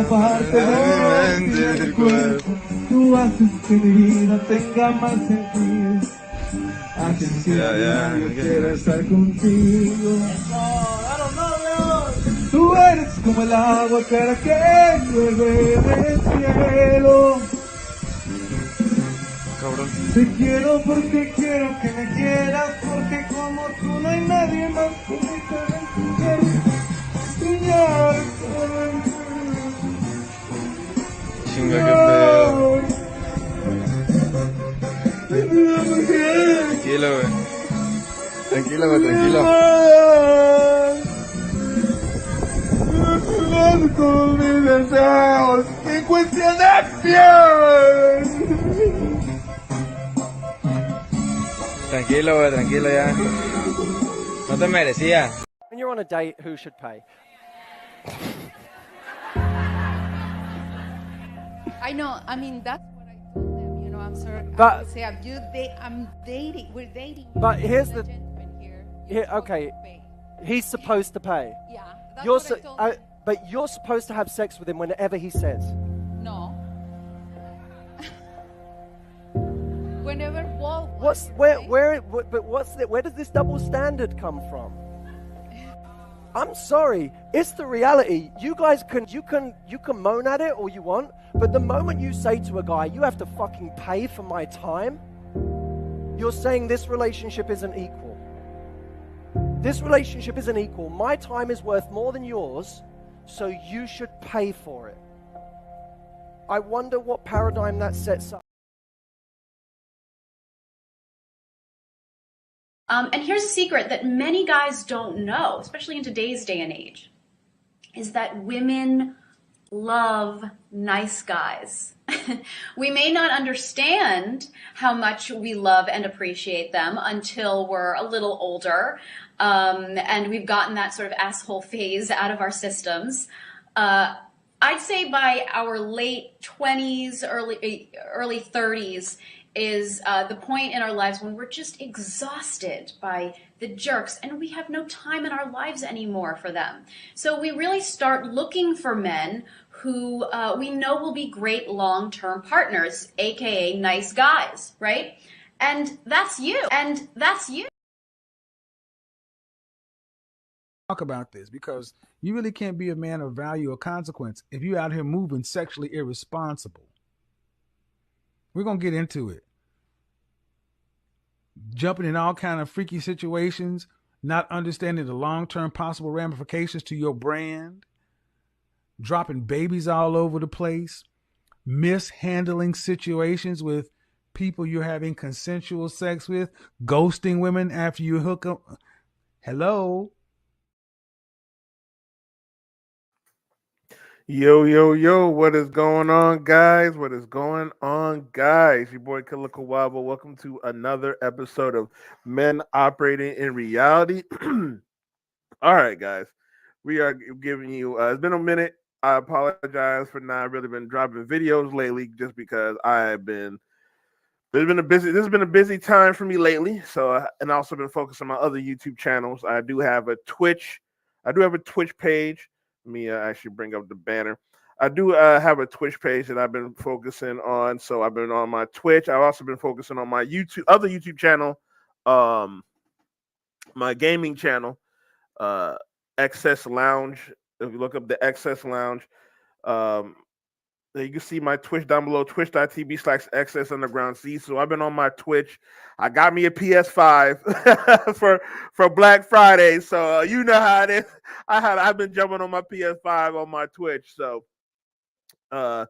parte de mi mente y de mi cuerpo. Tú haces que mi vida tenga más sentido. Haces que yo quiera estar contigo. Tú eres como el agua clara que llueve del cielo. Cabrón. Te quiero porque quiero que me quieras, porque como tú no hay nadie más que me quiera enseñar. Chinga, qué pedo. Tranquilo, güey. Tranquilo, güey, tranquilo. Todos mis deseos en cuestión de piel. Tranquilo, güey, tranquilo ya. No te merecía. When you're on a date, who should pay? I know. I mean, that's what I told them. You know, I'm sorry. But- I would say I'm dating. We're dating. But here's As the- a gentleman here. Here, You're okay. supposed to pay. He's supposed to pay. Yeah, that's You're what I told them. but you're supposed to have sex with him whenever he says. No. Whenever Walt. What's where does this double standard come from? I'm sorry, it's the reality. You guys you can moan at it all you want, but the moment you say to a guy, you have to fucking pay for my time, you're saying this relationship isn't equal. This relationship isn't equal. My time is worth more than yours, so you should pay for it. I wonder what paradigm that sets up. And here's a secret that many guys don't know, especially in today's day and age, is that women love nice guys. We may not understand how much we love and appreciate them until we're a little older, and we've gotten that sort of asshole phase out of our systems. I'd say by our late 20s, early 30s, is the point in our lives when we're just exhausted by the jerks and we have no time in our lives anymore for them. So we really start looking for men who we know will be great long-term partners, aka nice guys, right? And that's you. Talk about this, because you really can't be a man of value or consequence if you're out here moving sexually irresponsible. We're going to get into it. Jumping in all kind of freaky situations, not understanding the long-term possible ramifications to your brand, dropping babies all over the place, mishandling situations with people you're having consensual sex with, ghosting women after you hook up. Hello? Yo, what is going on, guys? Your boy Killer Kawabo. Welcome to another episode of Men Operating in Reality. All right, guys. We are giving you, it's been a minute. I apologize for not really been dropping videos lately, just because this has been a busy time for me lately. So, and also been focused on my other YouTube channels. I do have a Twitch page. Let me actually bring up the banner. I do have a Twitch page that I've been focusing on. So I've been on my Twitch. I've also been focusing on my other YouTube channel, my gaming channel, Excess Lounge. If you look up the Excess Lounge, you can see my Twitch down below, twitch.tv/Excess Underground C. So I've been on my Twitch. I got me a PS5 for Black Friday. So you know how it is. I've been jumping on my PS5 on my Twitch. So I've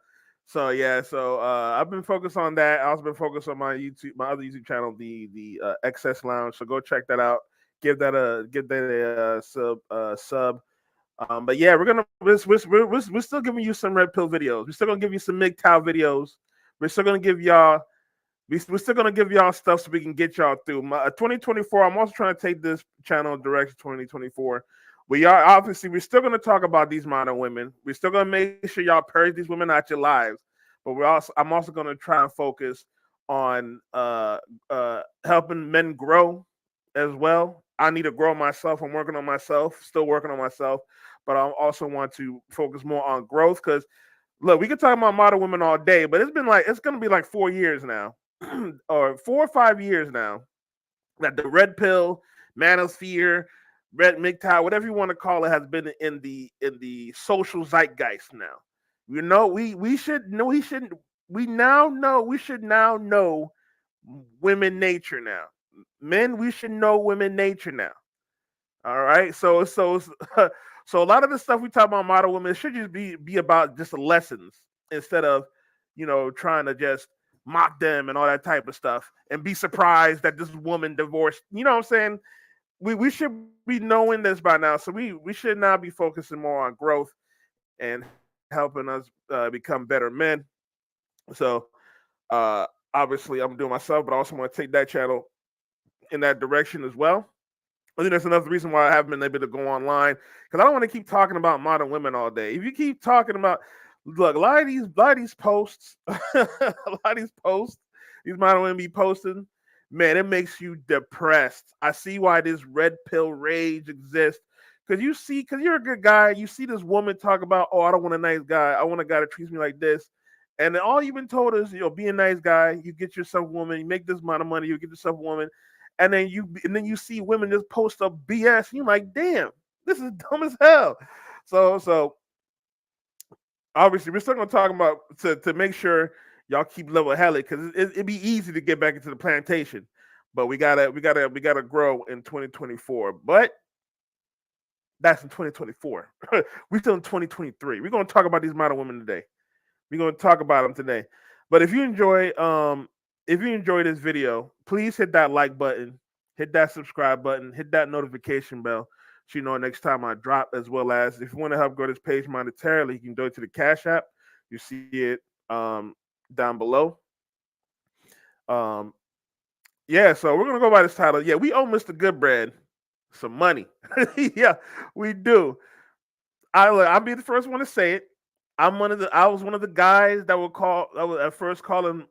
been focused on that. I also been focused on my other YouTube channel, the Excess Lounge. So go check that out. Give that a sub. But yeah, we're still giving you some red pill videos. We're still gonna give you some MGTOW videos. We're still gonna give y'all stuff so we can get y'all through. 2024. I'm also trying to take this channel direction 2024. We're still gonna talk about these modern women. We're still gonna make sure y'all purge these women out your lives. But I'm also gonna try and focus on helping men grow as well. I need to grow myself. I'm still working on myself, but I also want to focus more on growth, because Look, we could talk about modern women all day, but it's going to be like 4 years now, or 4 or 5 years now, that the red pill, manosphere, red MGTOW, whatever you want to call it, has been in the social zeitgeist now. You know, we should now know women nature now. Men, we should know women nature now. All right, so so so a lot of the stuff we talk about modern women should just be about just the lessons instead of trying to just mock them and all that type of stuff and be surprised that this woman divorced. You know what I'm saying? We should be knowing this by now, so we should now be focusing more on growth and helping us become better men. So obviously I'm doing myself, but I also want to take that channel in that direction as well. I think that's another reason why I haven't been able to go online, because I don't want to keep talking about modern women all day. If you keep talking about, look, a lot of these posts, these modern women be posting, man, it makes you depressed. I see why this red pill rage exists. Because you're a good guy, you see this woman talk about, oh, I don't want a nice guy. I want a guy that treats me like this. And then all you've been told is, be a nice guy. You get yourself a woman. You make this amount of money. You get yourself a woman. And then you see women just post up BS. And you're like, damn, this is dumb as hell. So obviously we're still gonna talk about to make sure y'all keep level headed, because it'd be easy to get back into the plantation, but we gotta grow in 2024. But that's in 2024. We're still in 2023. We're gonna talk about these modern women today. We're gonna talk about them today. But if you enjoy this video, please hit that like button, hit that subscribe button, hit that notification bell so you know next time I drop, as well as if you want to help grow this page monetarily, you can go to the Cash App. You see it down below. Yeah, so we're gonna go by this title. Yeah, we owe Mr. Goodbread some money. Yeah, we do. I'll be the first one to say it. I was one of the guys that I would at first call him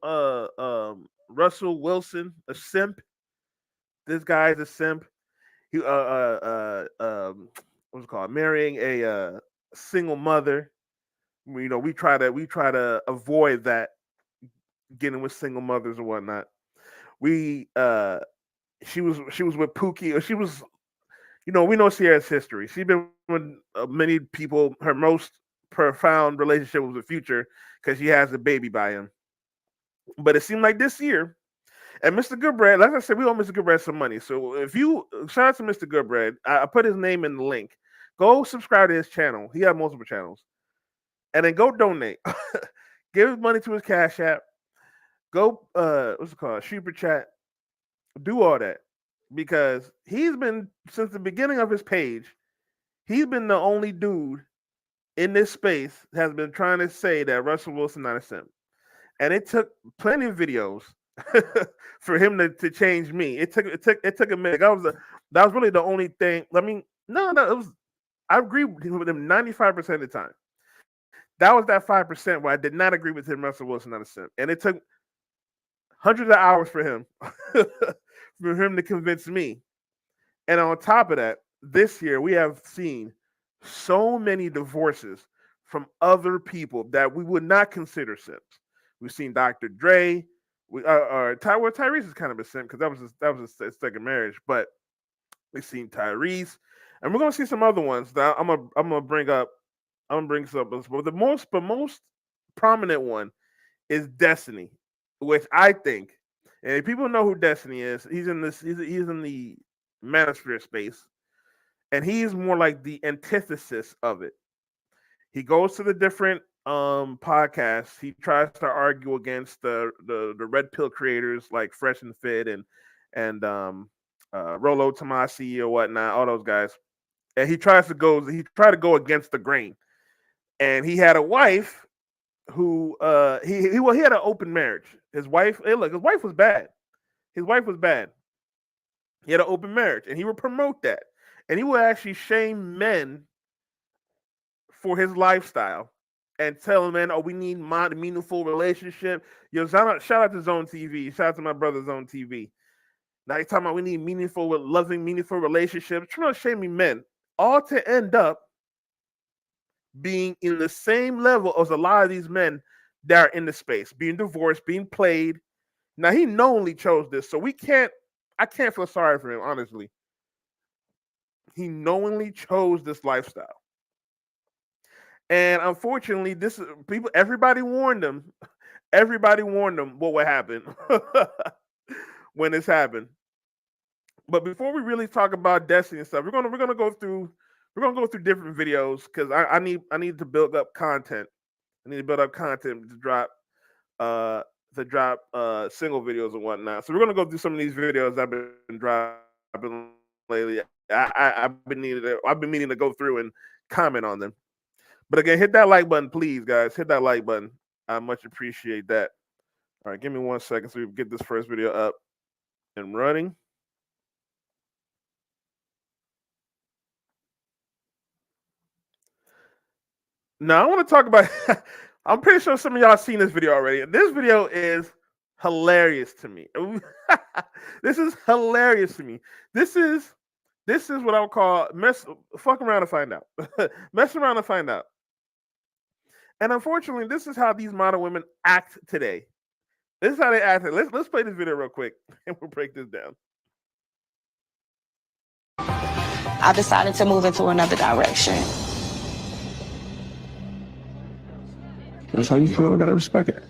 Russell Wilson a simp. This guy's a simp. He what's it called? Marrying a single mother. We try to avoid that, getting with single mothers and whatnot. She was with Pookie, or she was, we know Sierra's history. She's been with many people. Her most profound relationship was with Future, because she has a baby by him. But it seemed like this year, and Mr. Goodbread, like I said, we owe Mr. Goodbread some money. So if you shout out to Mr. Goodbread, I put his name in the link. Go subscribe to his channel. He has multiple channels, and then go donate. Give his money to his Cash App. Go what's it called? Super chat. Do all that, because he's been, since the beginning of his page, he's been the only dude in this space has been trying to say that Russell Wilson not a simp. And it took plenty of videos for him to change me. It took a minute. That was really the only thing. I mean, I agree with him 95% of the time. That was that 5% where I did not agree with him, Russell Wilson not a simp. And it took hundreds of hours for him to convince me. And on top of that, this year we have seen so many divorces from other people that we would not consider simps. We've seen Dr. Dre, Tyrese is kind of a simp, because that was his second marriage, but we've seen Tyrese, and we're gonna see some other ones that I'm gonna bring up. I'm gonna bring some, but the most prominent one is Destiny, which I think, and if people know who Destiny is, he's in the manosphere space. And he's more like the antithesis of it. He goes to the different podcasts. He tries to argue against the red pill creators like Fresh and Fit and Rolo Tomasi or whatnot, all those guys. And he tried to go against the grain. And he had a wife who he had an open marriage. His wife was bad. His wife was bad. He had an open marriage, and he would promote that. And he would actually shame men for his lifestyle and tell them, man, oh, we need meaningful relationship. Shout out to Zone TV. Shout out to my brother Zone TV. Now he's talking about we need loving, meaningful relationships. Trying to shame me men, all to end up being in the same level as a lot of these men that are in the space, being divorced, being played. Now he knowingly chose this, so I can't feel sorry for him, honestly. He knowingly chose this lifestyle. And unfortunately, everybody warned him. Everybody warned him what would happen when this happened. But before we really talk about Destiny and stuff, we're gonna go through different videos because I need to build up content. I need to build up content to drop single videos and whatnot. So we're gonna go through some of these videos I've been dropping lately. I've been meaning to go through and comment on them. But again, hit that like button, please, guys. Hit that like button. I much appreciate that. All right, give me 1 second so we can get this first video up and running. Now I want to talk about. I'm pretty sure some of y'all seen this video already. This video is hilarious to me. This is hilarious to me. This is what I would call fuck around and find out. Mess around and find out. And unfortunately, this is how these modern women act today. This is how they act. Let's play this video real quick and we'll break this down. I decided to move into another direction. That's how you feel. I gotta respect it.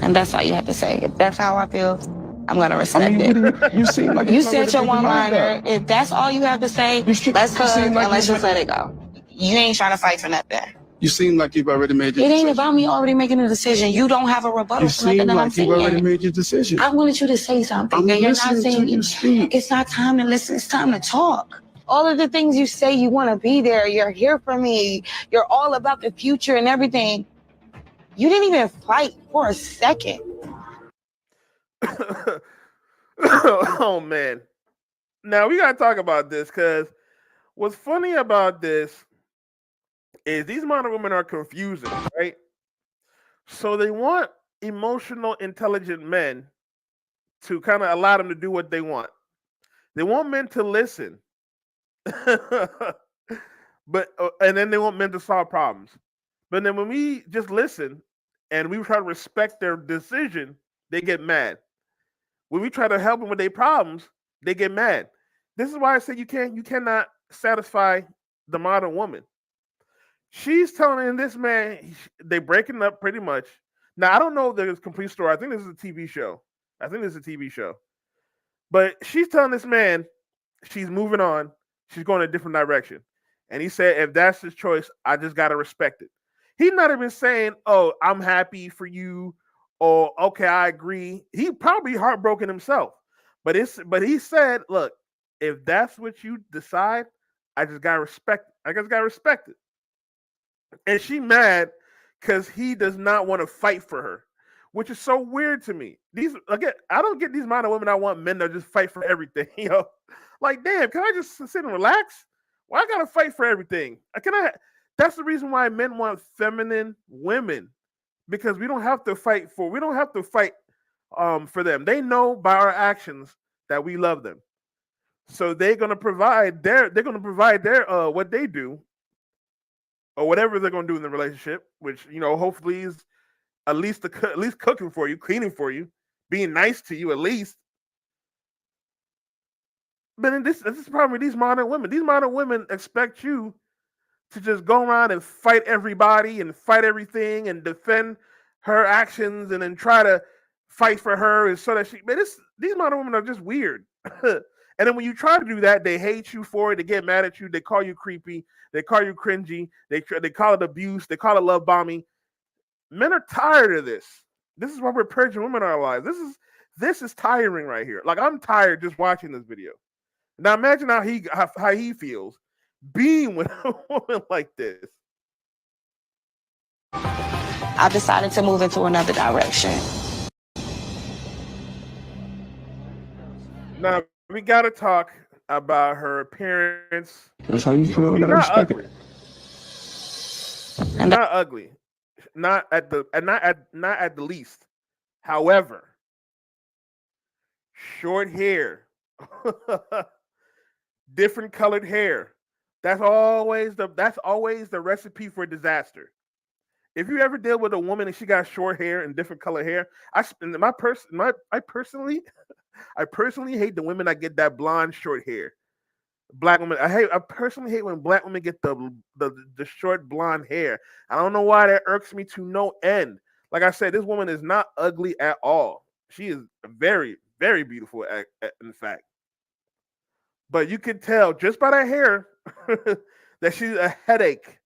And that's all you have to say. If that's how I feel, I'm gonna respect it. You seem like You said your one-liner. If that's all you have to say, let's hug and let's just let it go. You ain't trying to fight for nothing. You seem like you've already made your decision. decision. It ain't about me already making a decision. You don't have a rebuttal. You seem like you've already made your decision. I wanted you to say something. I'm You're not listening saying to you speak. It's not time to listen. It's time to talk. All of the things you say you want to be there. You're here for me. You're all about the future and everything. You didn't even fight for a second. Oh man. Now we gotta talk about this because what's funny about this is these modern women are confusing, right? So they want emotional, intelligent men to kind of allow them to do what they want. They want men to listen, but and then they want men to solve problems. But then when we just listen and we try to respect their decision, they get mad. When we try to help them with their problems, they get mad. This is why I say you cannot satisfy the modern woman. She's telling this man they're breaking up pretty much. Now I don't know if there's a complete story. I think this is a TV show. But she's telling this man she's moving on. She's going a different direction. And he said, if that's his choice, I just got to respect it. He's not even saying, oh, I'm happy for you. Or, okay, I agree. He probably heartbroken himself. But he said, look, if that's what you decide, I just got to respect it. I just got to respect it. And she mad because he does not want to fight for her, which is so weird to me. I don't get these modern women. I want men to just fight for everything. You know, like, damn, can I just sit and relax? Why I gotta fight for everything? That's the reason why men want feminine women, because we don't have to fight for them. They know by our actions that we love them, so they're gonna provide their what they do. Or whatever they're going to do in the relationship, which, you know, hopefully is at least cooking for you, cleaning for you, being nice to you at least. But then this is the problem with these modern women. These modern women expect you to just go around and fight everybody and fight everything and defend her actions and then try to fight for her and so that these modern women are just weird. And then when you try to do that, they hate you for it. They get mad at you. They call you creepy. They call you cringy. They call it abuse. They call it love bombing. Men are tired of this. This is why we're purging women in our lives. This is tiring right here. Like, I'm tired just watching this video. Now imagine how he feels being with a woman like this. I decided to move into another direction. Now we got to talk about her appearance. That's how you feel. I gotta respect it. Not ugly, not at the least. However, short hair, different colored hair, That's always the recipe for disaster. If you ever deal with a woman and she got short hair and different color hair, I personally hate the women that get that blonde short hair. Black women, I personally hate when black women get the short blonde hair. I don't know why that irks me to no end. Like I said, this woman is not ugly at all. She is very, very beautiful, in fact. But you can tell just by that hair that she's a headache.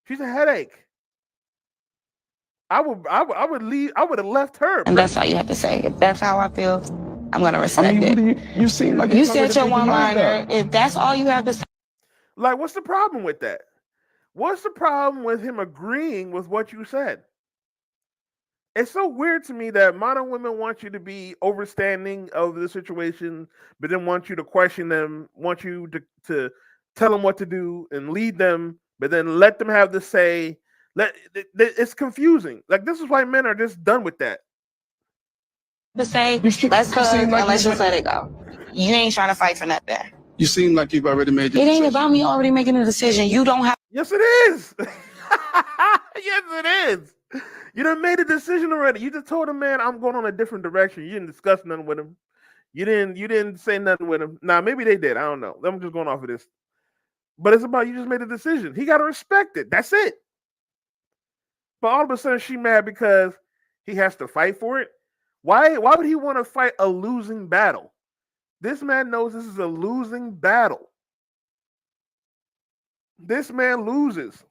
She's a headache. I would leave. I would have left her. And that's all you have to say. If that's how I feel, I'm gonna respect it. You seem like You said your one-liner. If that's all you have to say, Like, what's the problem with that? What's the problem with him agreeing with what you said? It's so weird to me that modern women want you to be overstanding of the situation, but then want you to question them, want you to tell them what to do and lead them, but then let them have the say. It's confusing. Like, this is why men are just done with that. let's hug and let's just let it go. You ain't trying to fight for nothing. You seem like you've already made your It ain't decision. about me already making a decision. You don't have Yes, it is. Yes, it is. You done made a decision already. You just told him, man, I'm going on a different direction. You didn't discuss nothing with him. You didn't say nothing with him. Now, maybe they did. I don't know. I'm just going off of this. But it's about you just made a decision. He got to respect it. That's it. But all of a sudden, she mad because he has to fight for it. Why would he want to fight a losing battle? This man knows this is a losing battle. This man loses.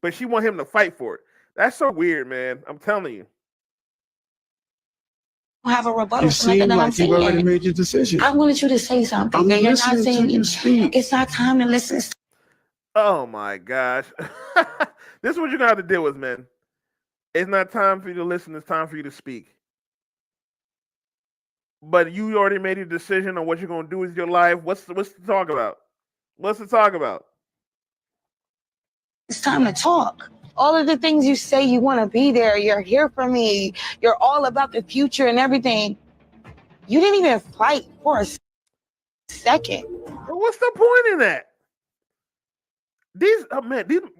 But she want him to fight for it. That's so weird, man. I'm telling you. have a rebuttal You for nothing seem that I'm like you've already saying. made your decision. I wanted you to say something. I'm and you're not listening saying to you speak. it's not time to listen. Oh my gosh. This is what you're gonna have to deal with, man. It's not time for you to listen, it's time for you to speak. But you already made a decision on what you're gonna do with your life. What's to talk about? What's to talk about? It's time to talk. All of the things you say you want to be there, you're here for me, you're all about the future and everything. You didn't even fight for a second. Well, what's the point in that? These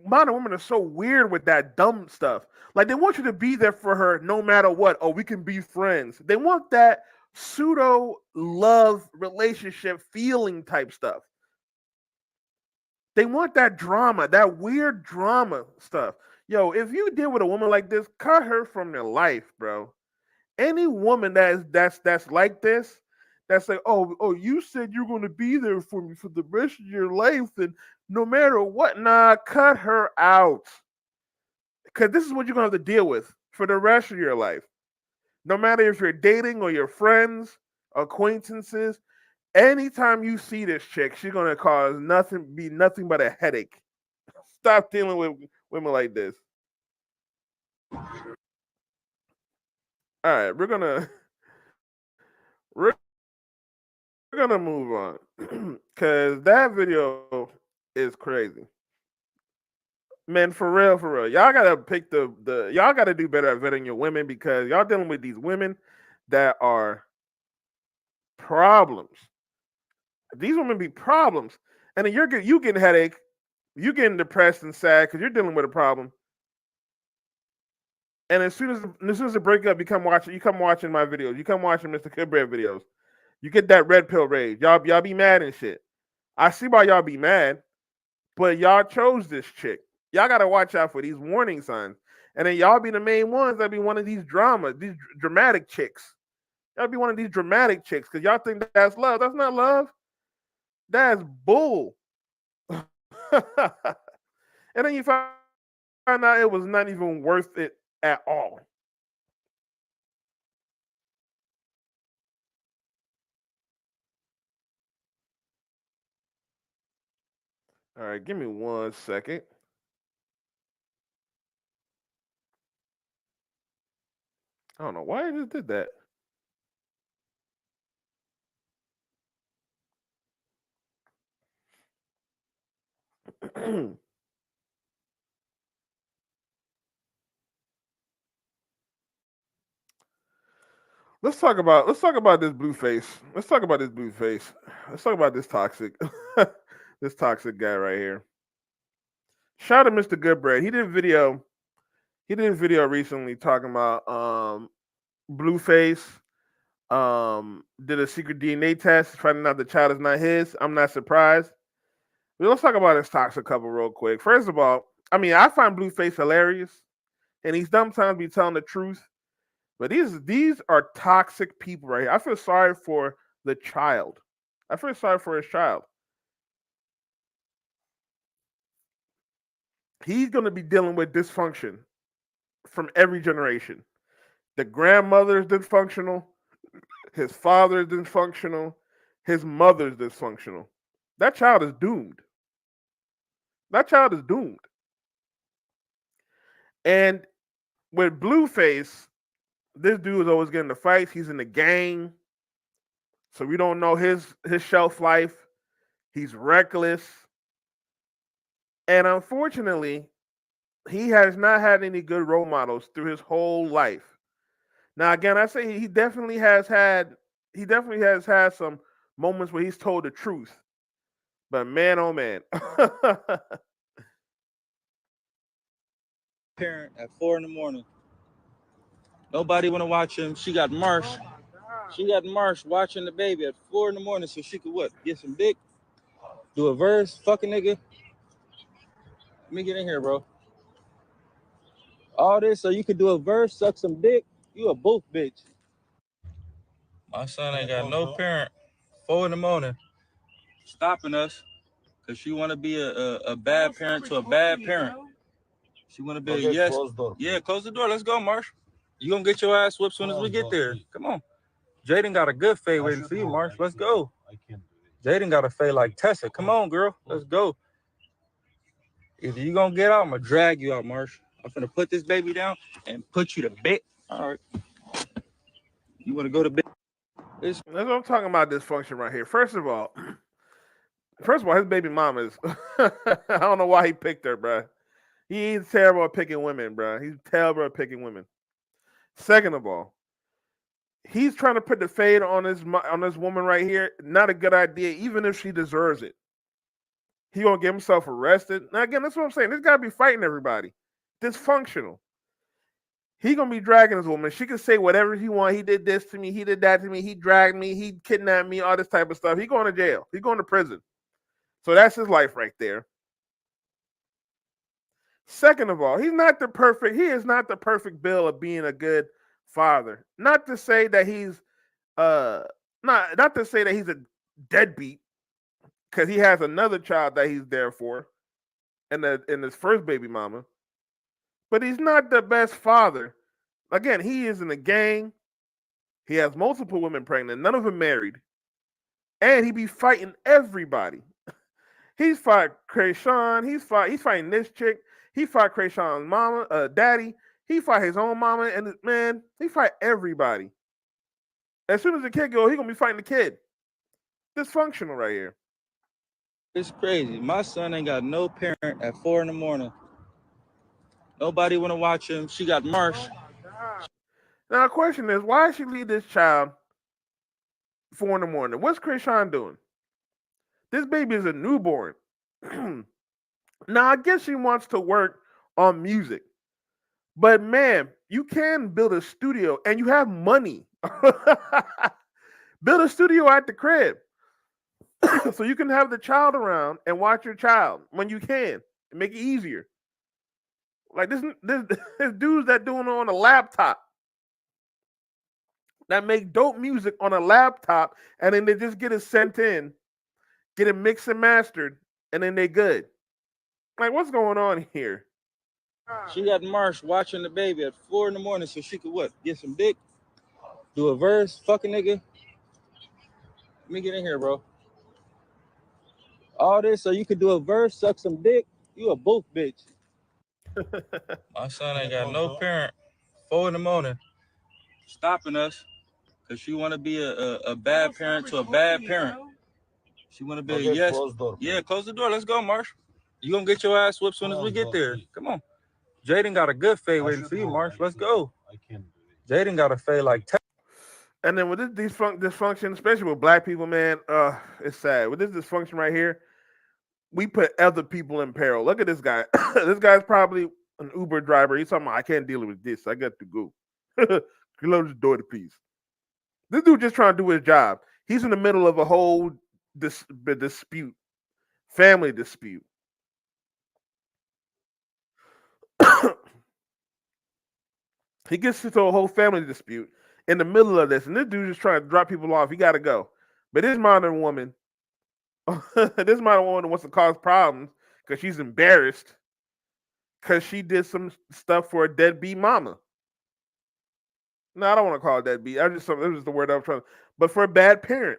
modern women are so weird with that dumb stuff. Like, they want you to be there for her no matter what. Oh, we can be friends. They want that pseudo love relationship feeling type stuff. They want that drama, that weird drama stuff. Yo, if you deal with a woman like this, cut her from their life, bro. Any woman that's like this, that's like, oh, you said you're going to be there for me for the rest of your life, and no matter what, nah, cut her out. Because this is what you're going to have to deal with for the rest of your life. No matter if you're dating or your friends, acquaintances, anytime you see this chick, she's going to be nothing but a headache. Stop dealing with women like this. All right, we're gonna move on because that video is crazy, man. For real, y'all gotta pick y'all gotta do better at vetting your women because y'all dealing with these women that are problems. These women be problems, and then you getting headache, you getting depressed and sad because you're dealing with a problem. And as soon as the breakup, you come watching my videos. You come watching Mr. Kibred videos. You get that red pill rage. Y'all be mad and shit. I see why y'all be mad, but y'all chose this chick. Y'all gotta watch out for these warning signs. And then y'all be the main ones that be one of these dramatic chicks. Y'all be one of these dramatic chicks because y'all think that's love. That's not love. That's bull. And then you find out it was not even worth it at all. All right, give me 1 second. I don't know why I just did that. Let's talk about this blue face. Let's talk about this blue face. Let's talk about this toxic. This toxic guy right here. Shout out to Mr. Goodbread. He did a video recently talking about Blueface did a secret DNA test, finding out the child is not his. I'm not surprised. But let's talk about this toxic couple real quick. First of all, I mean, I find Blueface hilarious, and he's sometimes be telling the truth. But these are toxic people right here. I feel sorry for the child. I feel sorry for his child. He's going to be dealing with dysfunction from every generation. The grandmother is dysfunctional. His father is dysfunctional. His mother is dysfunctional. That child is doomed. That child is doomed. And with Blueface, this dude is always getting the fights. He's in the gang. So we don't know his shelf life. He's reckless. And unfortunately, he has not had any good role models through his whole life. Now, again, I say he definitely has had some moments where he's told the truth. But man, oh man. Parent at 4 a.m. Nobody want to watch him. She got Marsh. She got Marsh watching the baby at 4 a.m. so she could what? Get some dick? Do a verse? Fuck a nigga? Let me get in here, bro. All this so you could do a verse, suck some dick? You a both bitch. My son ain't got no parent. 4 a.m. stopping us because she want to be a bad parent to a bad parent. She want to be a yes. Yeah, close the door. Let's go, Marsh. You gonna get your ass whipped as soon as we get there. Come on. Jaden got a good fade waiting for you, Marsh. Let's go. Jaden got a fade like Tessa. Come on, girl. Let's go. Either you gonna get out, I'm gonna drag you out, Marsh. I'm gonna put this baby down and put you to bed. All right. You wanna go to bed? That's what I'm talking about, dysfunction right here. First of all, his baby mama is I don't know why he picked her, bro. He's terrible at picking women, bro. He's terrible at picking women. Second of all, he's trying to put the fade on this woman right here. Not a good idea, even if she deserves it. He gonna get himself arrested. Now again, that's what I'm saying. This guy be fighting everybody. Dysfunctional. He gonna be dragging this woman. She can say whatever he want. He did this to me. He did that to me. He dragged me. He kidnapped me. All this type of stuff. He going to jail. He going to prison. So that's his life right there. Second of all, he is not the perfect bill of being a good father. Not to say that he's not to say that he's a deadbeat, because he has another child that he's there for, and his first baby mama. But he's not the best father. Again, he is in a gang. He has multiple women pregnant, none of them married, and he be fighting everybody. He's fought Krayshawn. He's fighting this chick. He fought Krayshawn's mama, daddy. He fought his own mama, and man, he fight everybody. As soon as the kid goes, he gonna be fighting the kid. Dysfunctional right here. It's crazy. My son ain't got no parent at 4 a.m. Nobody want to watch him. She got Marsh. Now the question is, why she leave this child 4 a.m? What's Krayshawn doing? This baby is a newborn. Now I guess she wants to work on music, but man, you can build a studio and you have money. Build a studio at the crib so you can have the child around and watch your child when you can and make it easier. Like this dudes that doing it on a laptop, that make dope music on a laptop, and then they just get it sent in, get it mixed and mastered, and then they good. Like, what's going on here? She got Marsh watching the baby at 4 a.m. so she could what? Get some dick? Do a verse? Fuck a nigga? Let me get in here, bro. All this so you could do a verse, suck some dick? You a both bitch. My son ain't got no parent. 4 a.m. stopping us because she want to be a bad parent to a bad parent. She want to be a yes. Yeah, close the door. Let's go, Marsh. You gonna get your ass whipped as soon as we get there. Come on. Jaden got a good fade waiting for you, Marsh. Let's go. Jaden got a fade like Tessa. And then with this dysfunction, especially with black people, man, it's sad. With this dysfunction right here, we put other people in peril. Look at this guy. This guy's probably an Uber driver. He's talking about, I can't deal with this. I got to go. Close the door to peace. This dude just trying to do his job. He's in the middle of a whole dispute, family dispute. He gets into a whole family dispute in the middle of this, and this dude just trying to drop people off. He got to go. But this modern woman, wants to cause problems because she's embarrassed because she did some stuff for a deadbeat mama. No, I don't want to call it deadbeat. It was just the word I was trying to. But for a bad parent.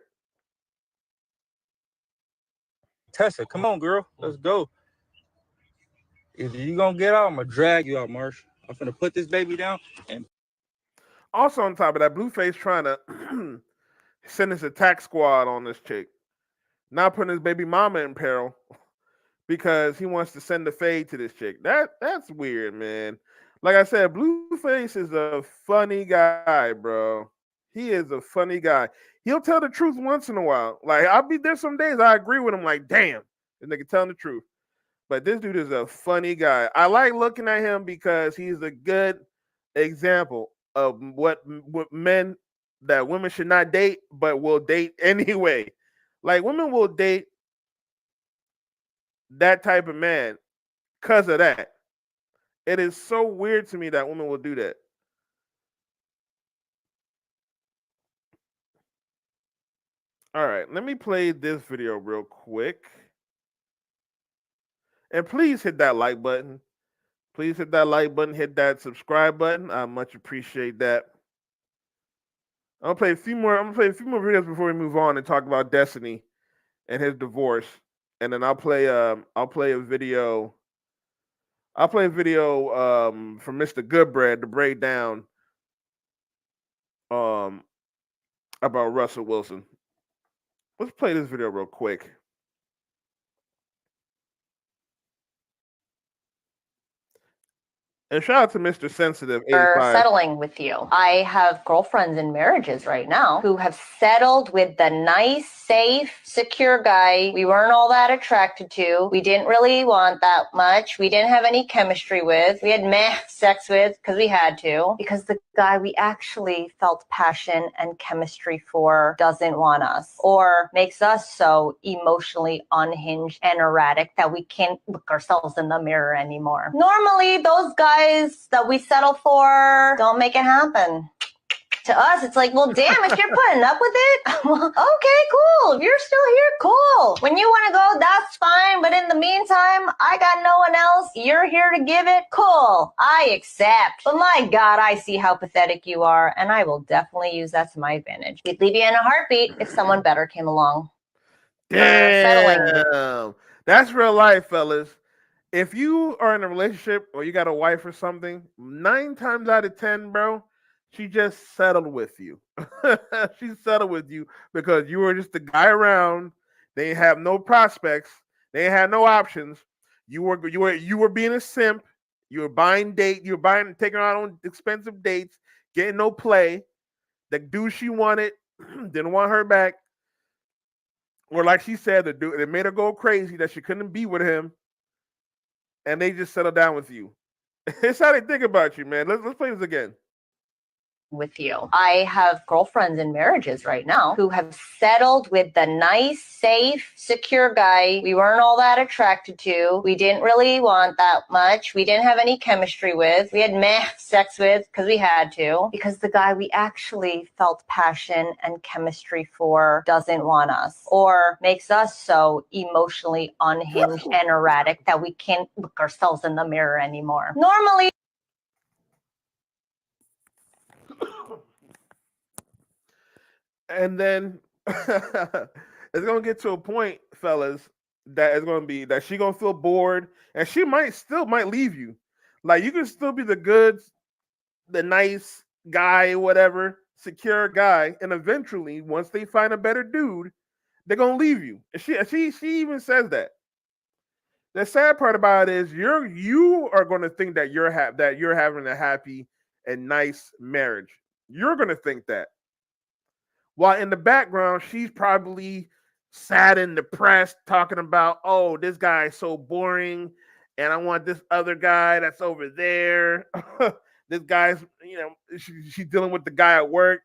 Tessa, come on, girl. Let's go. Either you gonna get out, I'm gonna drag you out, Marsh. I'm gonna put this baby down. And also on top of that, Blueface trying to send his attack squad on this chick. Now putting his baby mama in peril because he wants to send the fade to this chick. That's weird, man. Like I said, Blueface is a funny guy, bro. He is a funny guy. He'll tell the truth once in a while. Like, I'll be there some days I agree with him, like, damn, this nigga telling the truth. But this dude is a funny guy. I like looking at him because he's a good example of what men that women should not date, but will date anyway. Like, women will date that type of man because of that. It is so weird to me that women will do that. All right, let me play this video real quick. And please hit that like button. Please hit that like button, hit that subscribe button. I much appreciate that. I'm gonna play a few more videos before we move on and talk about Destiny and his divorce. And then I'll play a video from Mr. Goodbread to break down about Russell Wilson. Let's play this video real quick. And shout out to Mr. Sensitive 85. Settling with you. I have girlfriends in marriages right now who have settled with the nice, safe, secure guy we weren't all that attracted to. We didn't really want that much. We didn't have any chemistry with. We had sex with because we had to. Because the guy we actually felt passion and chemistry for doesn't want us or makes us so emotionally unhinged and erratic that we can't look ourselves in the mirror anymore. Normally, those guys that we settle for don't make it happen. To us, it's like, well, damn, if you're putting up with it, well, okay, cool. If you're still here, cool. When you want to go, that's fine. But in the meantime, I got no one else. You're here to give it. Cool. I accept. But my God, I see how pathetic you are. And I will definitely use that to my advantage. We'd leave you in a heartbeat if someone better came along. Damn. That's real life, fellas. If you are in a relationship or you got a wife or something, 9 times out of 10, bro, she just settled with you. She settled with you because you were just the guy around. They have no prospects. They had no options. You were being a simp. You were taking her out on expensive dates, getting no play. The dude she wanted didn't want her back. Or like she said, the dude, it made her go crazy that she couldn't be with him. And they just settle down with you. It's how they think about you, man. Let's play this again. With you. I have girlfriends in marriages right now who have settled with the nice, safe, secure guy we weren't all that attracted to. We didn't really want that much. We didn't have any chemistry with. We had sex with because we had to. Because the guy we actually felt passion and chemistry for doesn't want us or makes us so emotionally unhinged and erratic that we can't look ourselves in the mirror anymore. Normally, and then it's gonna get to a point, fellas, that it's gonna be that she's gonna feel bored, and she might leave you. Like, you can still be the nice guy, whatever, secure guy, and eventually, once they find a better dude, they're gonna leave you. And she even says that. The sad part about it is you are gonna think that you're having a happy and nice marriage. You're gonna think that. While in the background, she's probably sad and depressed, talking about, oh, this guy is so boring, and I want this other guy that's over there. This guy's, she's dealing with the guy at work.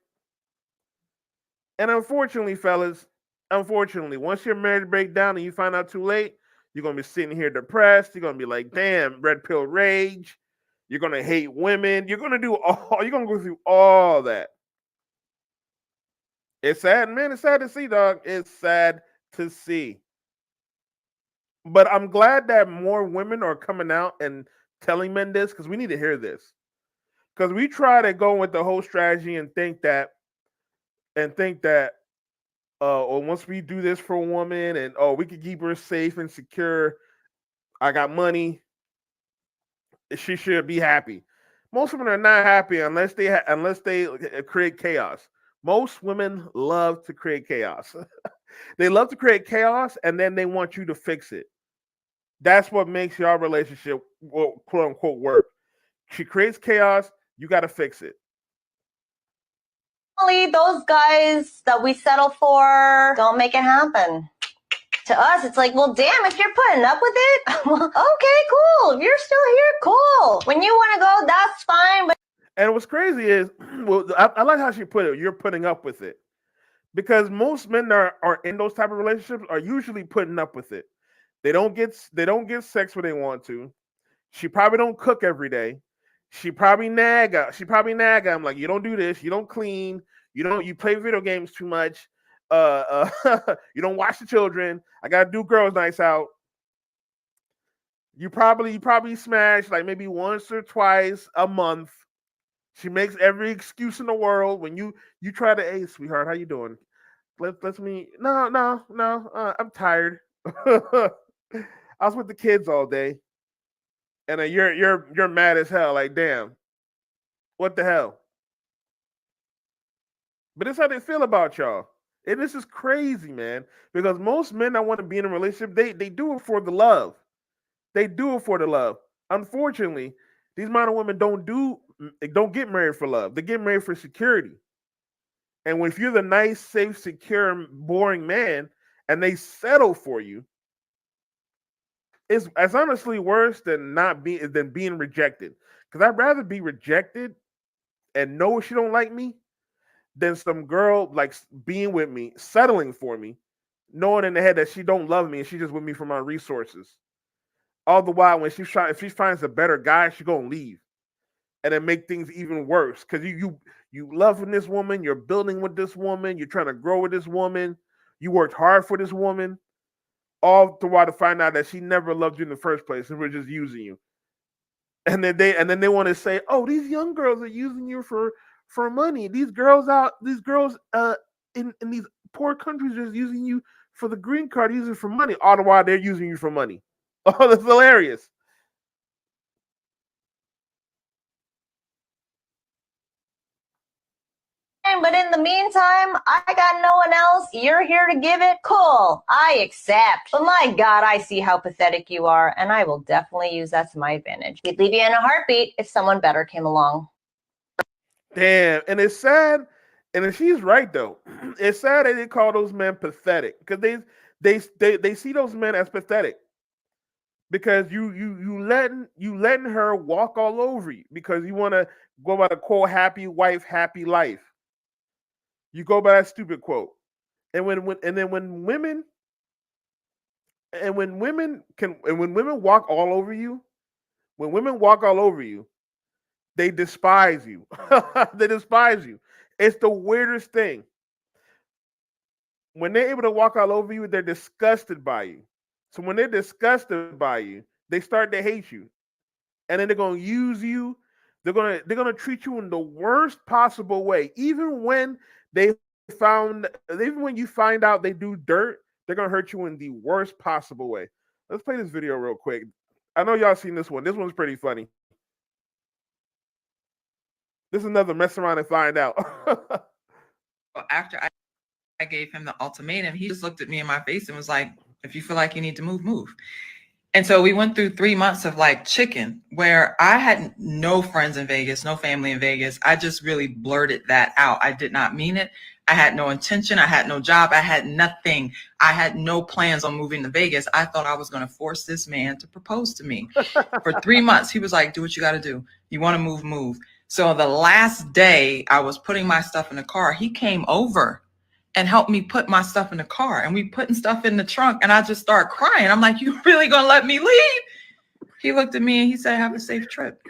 And unfortunately, fellas, once your marriage breaks down and you find out too late, you're going to be sitting here depressed. You're going to be like, damn, red pill rage. You're going to hate women. You're going to go through all that. It's sad, man. It's sad to see, dog. It's sad to see. But I'm glad that more women are coming out and telling men this, because we need to hear this. Because we try to go with the whole strategy and think that, or once we do this for a woman and we can keep her safe and secure, I got money, she should be happy. Most women are not happy unless they create chaos. Most women love to create chaos. They love to create chaos, and then they want you to fix it. That's what makes your relationship, quote unquote, work. She creates chaos, you got to fix it. Those guys that we settle for don't make it happen. To us, it's like, well, damn, if you're putting up with it, okay, cool. If you're still here, cool. When you want to go, that's fine. But and what's crazy is, well, I like how she put it. You're putting up with it, because most men are in those type of relationships are usually putting up with it. They don't get sex when they want to. She probably don't cook every day. She probably nag. I'm like, you don't do this. You don't clean. You play video games too much. You don't watch the children. I gotta do girls' nights out. You probably smash like maybe once or twice a month. She makes every excuse in the world when you try to, hey, sweetheart, how you doing? Let's me. No. I'm tired. I was with the kids all day, and you're mad as hell. Like, damn, what the hell? But it's how they feel about y'all. And this is crazy, man. Because most men that want to be in a relationship, they do it for the love. They do it for the love. Unfortunately, these modern women don't get married for love. They get married for security. And if you're the nice, safe, secure, boring man, and they settle for you, it's honestly worse than being rejected. Because I'd rather be rejected and know she don't like me than some girl like being with me, settling for me, knowing in the head that she don't love me and she just with me for my resources. All the while, when if she finds a better guy, she gonna leave, and then make things even worse. Because you loving this woman, you're building with this woman, you're trying to grow with this woman, you worked hard for this woman, all the while to find out that she never loved you in the first place and we're just using you. And then they want to say, oh, these young girls are using you for money. These girls in these poor countries are using you for the green card, using it for money. All the while they're using you for money. Oh, that's hilarious. But in the meantime, I got no one else. You're here to give it? Cool. I accept. But my God, I see how pathetic you are, and I will definitely use that to my advantage. We'd leave you in a heartbeat if someone better came along. Damn, and it's sad. And she's right though. It's sad that they call those men pathetic, because they see those men as pathetic. Because you letting her walk all over you because you want to go by the quote, happy wife, happy life. You go by that stupid quote. And when women walk all over you, they despise you. They despise you. It's the weirdest thing. When they're able to walk all over you, they're disgusted by you. So when they're disgusted by you, they start to hate you. And then they're going to use you. They're going to treat you in the worst possible way. Even when you find out they do dirt, they're going to hurt you in the worst possible way. Let's play this video real quick. I know y'all seen this one. This one's pretty funny. This is another mess around and find out. Well, after I gave him the ultimatum, he just looked at me in my face and was like, if you feel like you need to move, move. And so we went through 3 months of like chicken, where I had no friends in Vegas, no family in Vegas. I just really blurted that out. I did not mean it, I had no intention. I had no job. I had nothing. I had no plans on moving to Vegas. I thought I was going to force this man to propose to me. For 3 months, he was like, do what you got to do. You want to move, move. So the last day I was putting my stuff in the car, he came over and helped me put my stuff in the car. And we putting stuff in the trunk. And I just started crying. I'm like, you really going to let me leave? He looked at me and he said, have a safe trip.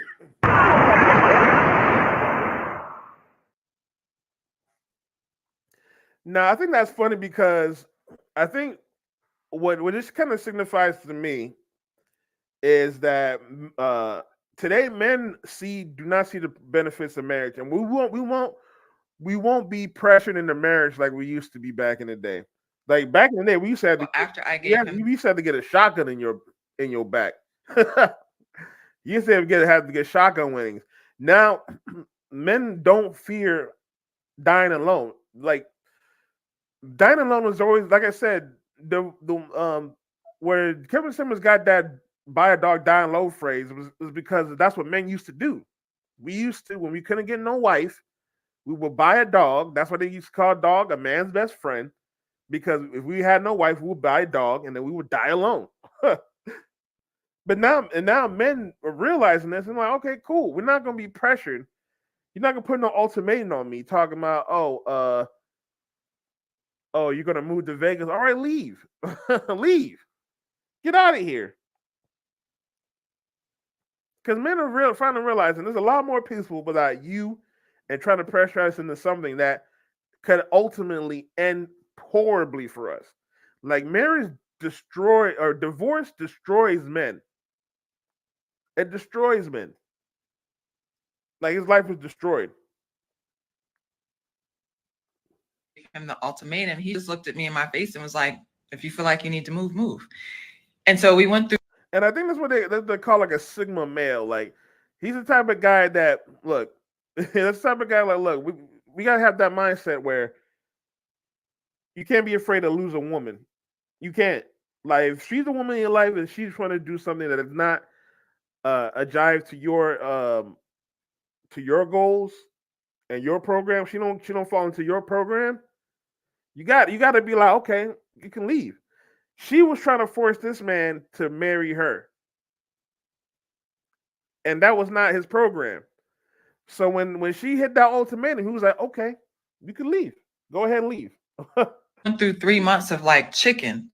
Now, I think that's funny because I think what this kind of signifies to me is that today men do not see the benefits of marriage, and we won't be pressured into marriage like we used to be back in the day. Like back in the day, we used to have to, we used to have to get a shotgun in your back. You used to have to get shotgun winnings. Now, men don't fear dying alone. Like dying alone was always, like I said, the where Kevin Simmons got that "buy a dog, die alone" phrase was because that's what men used to do. We used to, when we couldn't get no wife, we would buy a dog. That's what they used to call a dog a man's best friend. Because if we had no wife, we would buy a dog and then we would die alone. But now men are realizing this and like, okay, cool. We're not gonna be pressured. You're not gonna put no ultimatum on me talking about, oh, you're gonna move to Vegas. All right, leave. Leave. Get out of here. Because men are finally realizing there's a lot more peaceful without you and trying to pressure us into something that could ultimately end horribly for us. Like marriage divorce destroys men. It destroys men. Like his life was destroyed. Him the ultimatum. He just looked at me in my face and was like, if you feel like you need to move, move. And so we went through. And I think that's what they call like a Sigma male. Like he's the type of guy that, look, that's the type of guy like, look, we gotta have that mindset where you can't be afraid to lose a woman. You can't. Like if she's a woman in your life and she's trying to do something that is not a jive to your goals and your program, she don't fall into your program. You got to be like, okay, you can leave. She was trying to force this man to marry her, and that was not his program. So when she hit that ultimatum, he was like, okay, you can leave. Go ahead and leave. Went through 3 months of like chicken,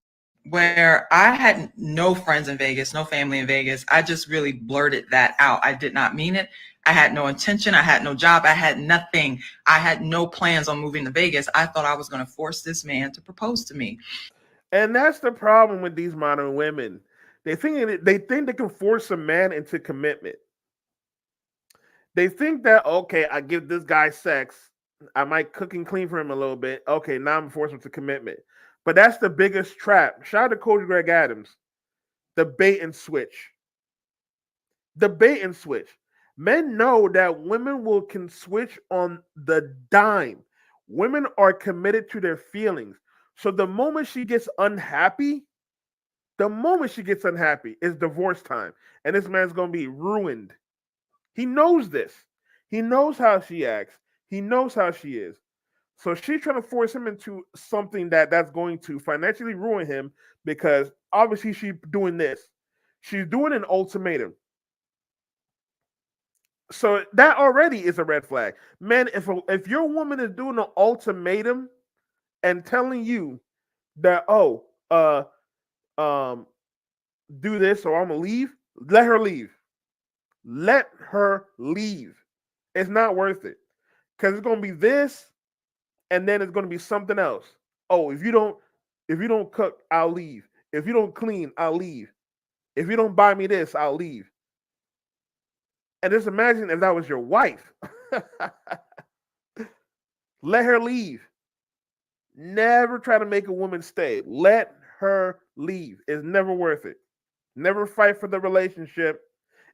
where I had no friends in Vegas, no family in Vegas. I just really blurted that out. I did not mean it. I had no intention. I had no job. I had nothing. I had no plans on moving to Vegas. I thought I was going to force this man to propose to me. And that's the problem with these modern women. They think they can force a man into commitment. They think that, okay, I give this guy sex, I might cook and clean for him a little bit. Okay, now I'm forcing him to commitment. But that's the biggest trap. Shout out to Coach Greg Adams. The bait and switch. The bait and switch. Men know that women can switch on the dime. Women are committed to their feelings. So the moment she gets unhappy, is divorce time. And this man's going to be ruined. He knows this. He knows how she acts. He knows how she is. So she's trying to force him into something that's going to financially ruin him because obviously she's doing this. She's doing an ultimatum. So that already is a red flag. Man, if your woman is doing an ultimatum and telling you that, do this or I'm going to leave, let her leave. Let her leave. It's not worth it. Because it's going to be this, and then it's going to be something else. Oh, if you don't cook, I'll leave. If you don't clean, I'll leave. If you don't buy me this, I'll leave. And just imagine if that was your wife. Let her leave. Never try to make a woman stay. Let her leave. It's never worth it. Never fight for the relationship.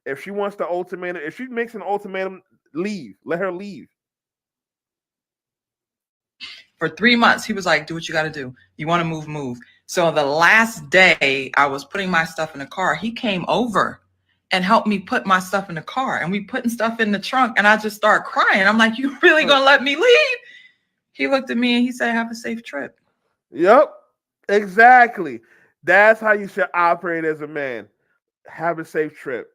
If she wants the ultimatum, if she makes an ultimatum, leave. Let her leave. For 3 months, he was like, do what you got to do. You want to move, move. So the last day I was putting my stuff in the car, he came over and helped me put my stuff in the car. And we putting stuff in the trunk. And I just started crying. I'm like, you really going to let me leave? He looked at me and he said, "Have a safe trip." Yep, exactly. That's how you should operate as a man. Have a safe trip.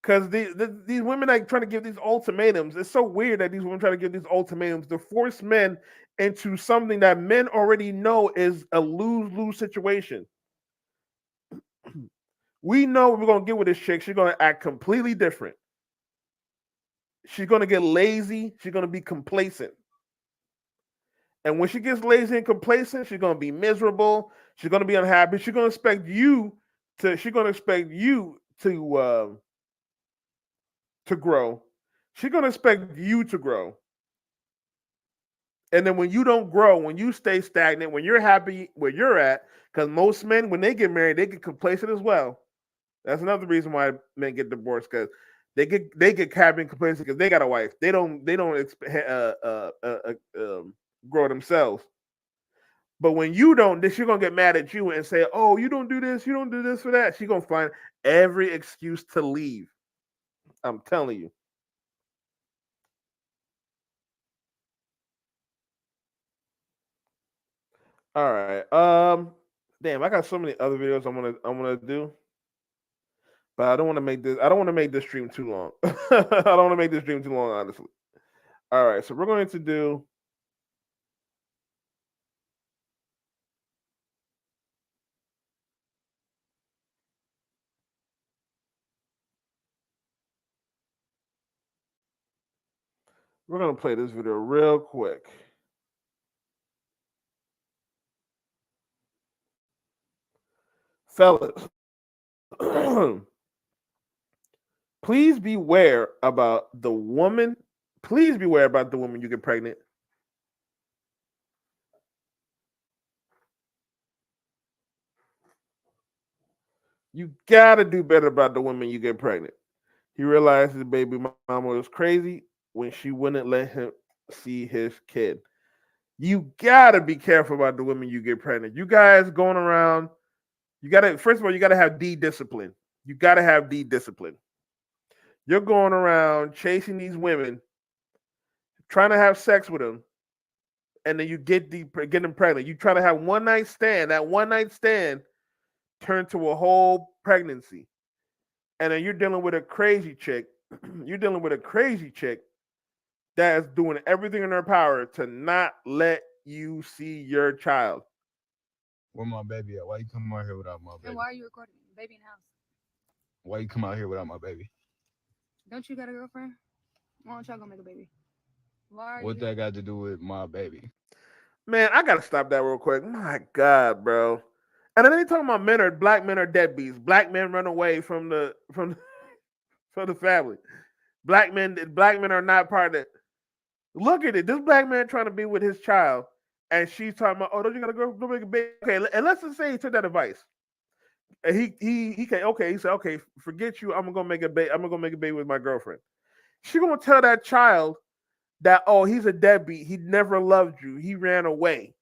Because these women like trying to give these ultimatums. It's so weird that these women try to give these ultimatums to force men into something that men already know is a lose-lose situation. We know we're gonna get with this chick. She's gonna act completely different. She's gonna get lazy. She's gonna be complacent. And when she gets lazy and complacent, she's gonna be miserable. She's gonna be unhappy. She's gonna expect you to. She's gonna expect you to grow. She's gonna expect you to grow. And then when you don't grow, when you stay stagnant, when you're happy where you're at, because most men, when they get married, they get complacent as well. That's another reason why men get divorced, because they get happy and complacent because they got a wife. They don't grow themselves. But when you don't, then she's gonna get mad at you and say, "Oh, you don't do this, you don't do this for that." She's gonna find every excuse to leave. I'm telling you. All right. Damn, I got so many other videos I'm gonna do, but I don't want to make this. I don't want to make this stream too long. I don't want to make this stream too long, honestly. All right, so we're going to do. We're gonna play this video real quick. Fellas, please beware about the woman. Please beware about the woman you get pregnant. You gotta do better about the woman you get pregnant. He realized his baby mama was crazy when she wouldn't let him see his kid. You gotta be careful about the women you get pregnant. You guys going around, you gotta, first of all, you gotta have D discipline. You gotta have D discipline. You're going around chasing these women, trying to have sex with them, and then you get them pregnant. You try to have one night stand. That one night stand turned to a whole pregnancy. And then you're dealing with a crazy chick. You're dealing with a crazy chick that is doing everything in her power to not let you see your child. Where my baby at? Why you come out here without my baby? And why are you recording? Baby in the house. Why you come out here without my baby? Don't you got a girlfriend? Why don't y'all go make a baby? Why? What that got to do with my baby? Man, I gotta stop that real quick. My God, bro. And then they talking about black men are deadbeats. Black men run away from the family. Black men are not part of it. Look at it. This black man trying to be with his child, and she's talking about, "Oh, don't you gotta go make a baby?" Okay, and let's just say he took that advice. And he said, "Okay, forget you. I'm gonna go make a baby. I'm gonna go make a baby with my girlfriend." She gonna tell that child that, "Oh, he's a deadbeat. He never loved you. He ran away."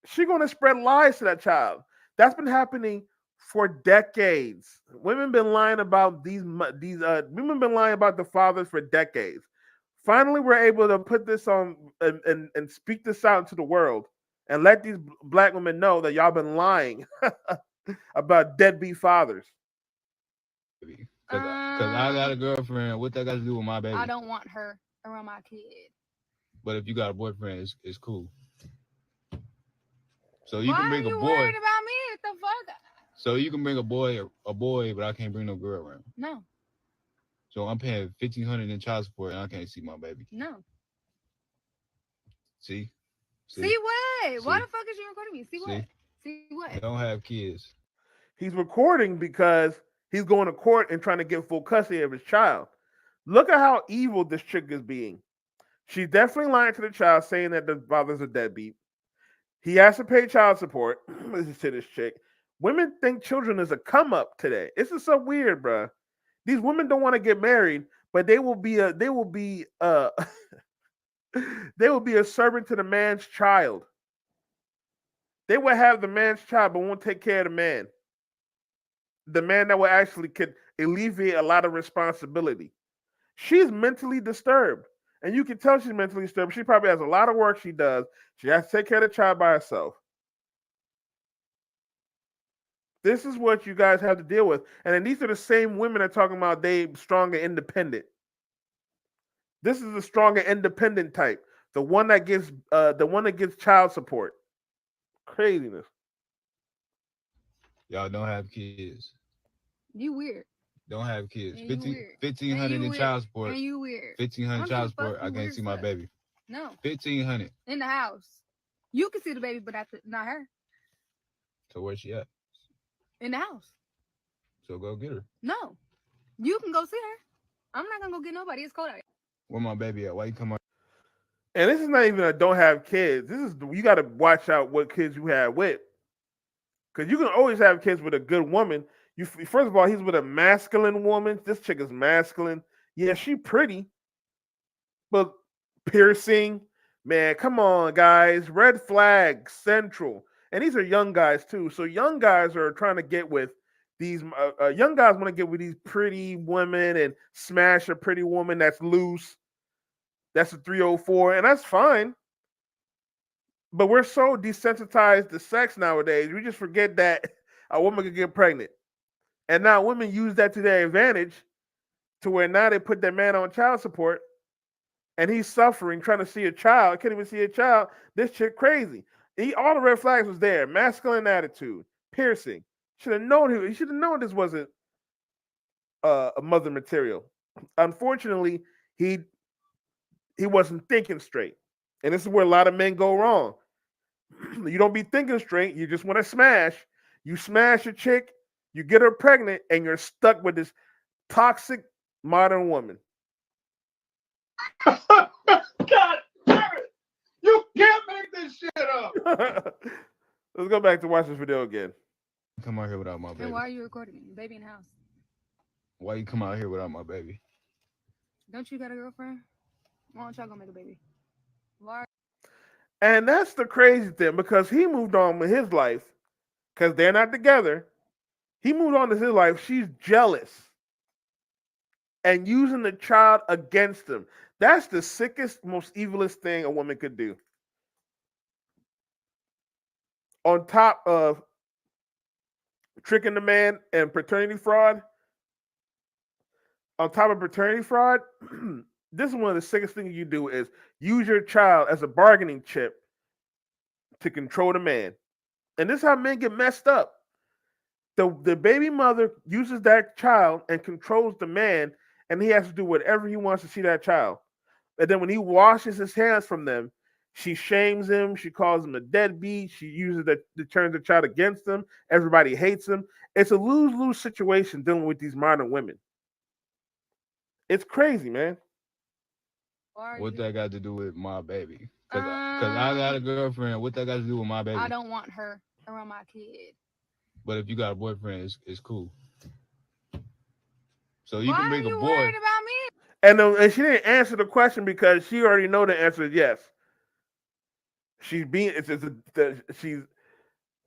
She's going to spread lies to that child. That's been happening for decades. Women been lying about women been lying about the fathers for decades. Finally, we're able to put this on and speak this out into the world and let these black women know that y'all been lying about deadbeat fathers. Because I got a girlfriend. What that got to do with my baby? I don't want her around my kid. But if you got a boyfriend, it's cool. So you Why can bring are you a boy. worried about me? What the fuck? So you can bring a boy, but I can't bring no girl around. No. So I'm paying $1,500 in child support, and I can't see my baby. No. See what? See? Why the fuck is you recording me? See what? I don't have kids. He's recording because he's going to court and trying to get full custody of his child. Look at how evil this chick is being. She's definitely lying to the child, saying that the father's a deadbeat. He has to pay child support. Listen to this chick. Women think children is a come up today. This is so weird, bro. These women don't want to get married, but they will be a servant to the man's child. They will have the man's child, but won't take care of the man. The man that will actually could alleviate a lot of responsibility. She's mentally disturbed. And you can tell she's mentally stable. She probably has a lot of work she does. She has to take care of the child by herself. This is what you guys have to deal with. And then these are the same women that are talking about they strong and independent. This is the strong and independent type. The one that gets child support. Craziness. Y'all don't have kids. You weird. Don't have kids. And you weird. 1,500 And you in weird. child support. And you weird. 1,500 I'm child just support. fucking I can't weird see my stuff. baby. No. 1,500. In the house. You can see the baby, but not her. So where's she at? In the house. So go get her. No. You can go see her. I'm not gonna go get nobody. It's cold out here. Where my baby at? Why you come out? And this is not even a don't have kids. This is you got to watch out what kids you have with, because you can always have kids with a good woman. You first of all, he's with a masculine woman. This chick is masculine. Yeah, she pretty, but piercing. Man, come on, guys. Red flag central. And these are young guys too. So young guys are trying to get with these. Young guys want to get with these pretty women and smash a pretty woman that's loose. That's a 304, and that's fine. But we're so desensitized to sex nowadays, we just forget that a woman could get pregnant. And now women use that to their advantage to where now they put their man on child support and he's suffering trying to see a child. Can't even see a child. This chick crazy. All the red flags was there. Masculine attitude, piercing. Should have known he should have known this wasn't a mother material. Unfortunately, he wasn't thinking straight. And this is where a lot of men go wrong. You don't be thinking straight. You just want to smash. You smash a chick, you get her pregnant, and you're stuck with this toxic modern woman. God damn it! You can't make this shit up. Let's go back to watch this video again. Come out here without my baby. And why are you recording me? Baby in the house. Why you come out here without my baby? Don't you got a girlfriend? Why don't y'all go make a baby? Why? And that's the crazy thing, because he moved on with his life because they're not together. He moved on to his life. She's jealous and using the child against him. That's the sickest, most evilest thing a woman could do. On top of tricking the man and paternity fraud, this is one of the sickest things you do is use your child as a bargaining chip to control the man. And this is how men get messed up. The baby mother uses that child and controls the man, and he has to do whatever he wants to see that child. And then when he washes his hands from them, she shames him. She calls him a deadbeat. She uses that to turn the child against him. Everybody hates him. It's a lose-lose situation dealing with these modern women. It's crazy, man. What that got to do with my baby? Because I got a girlfriend. What that got to do with my baby? I don't want her around my kid. But if you got a boyfriend, it's cool. So you Why can bring are you a boy. worried about me? And she didn't answer the question because she already know the answer is yes. She's being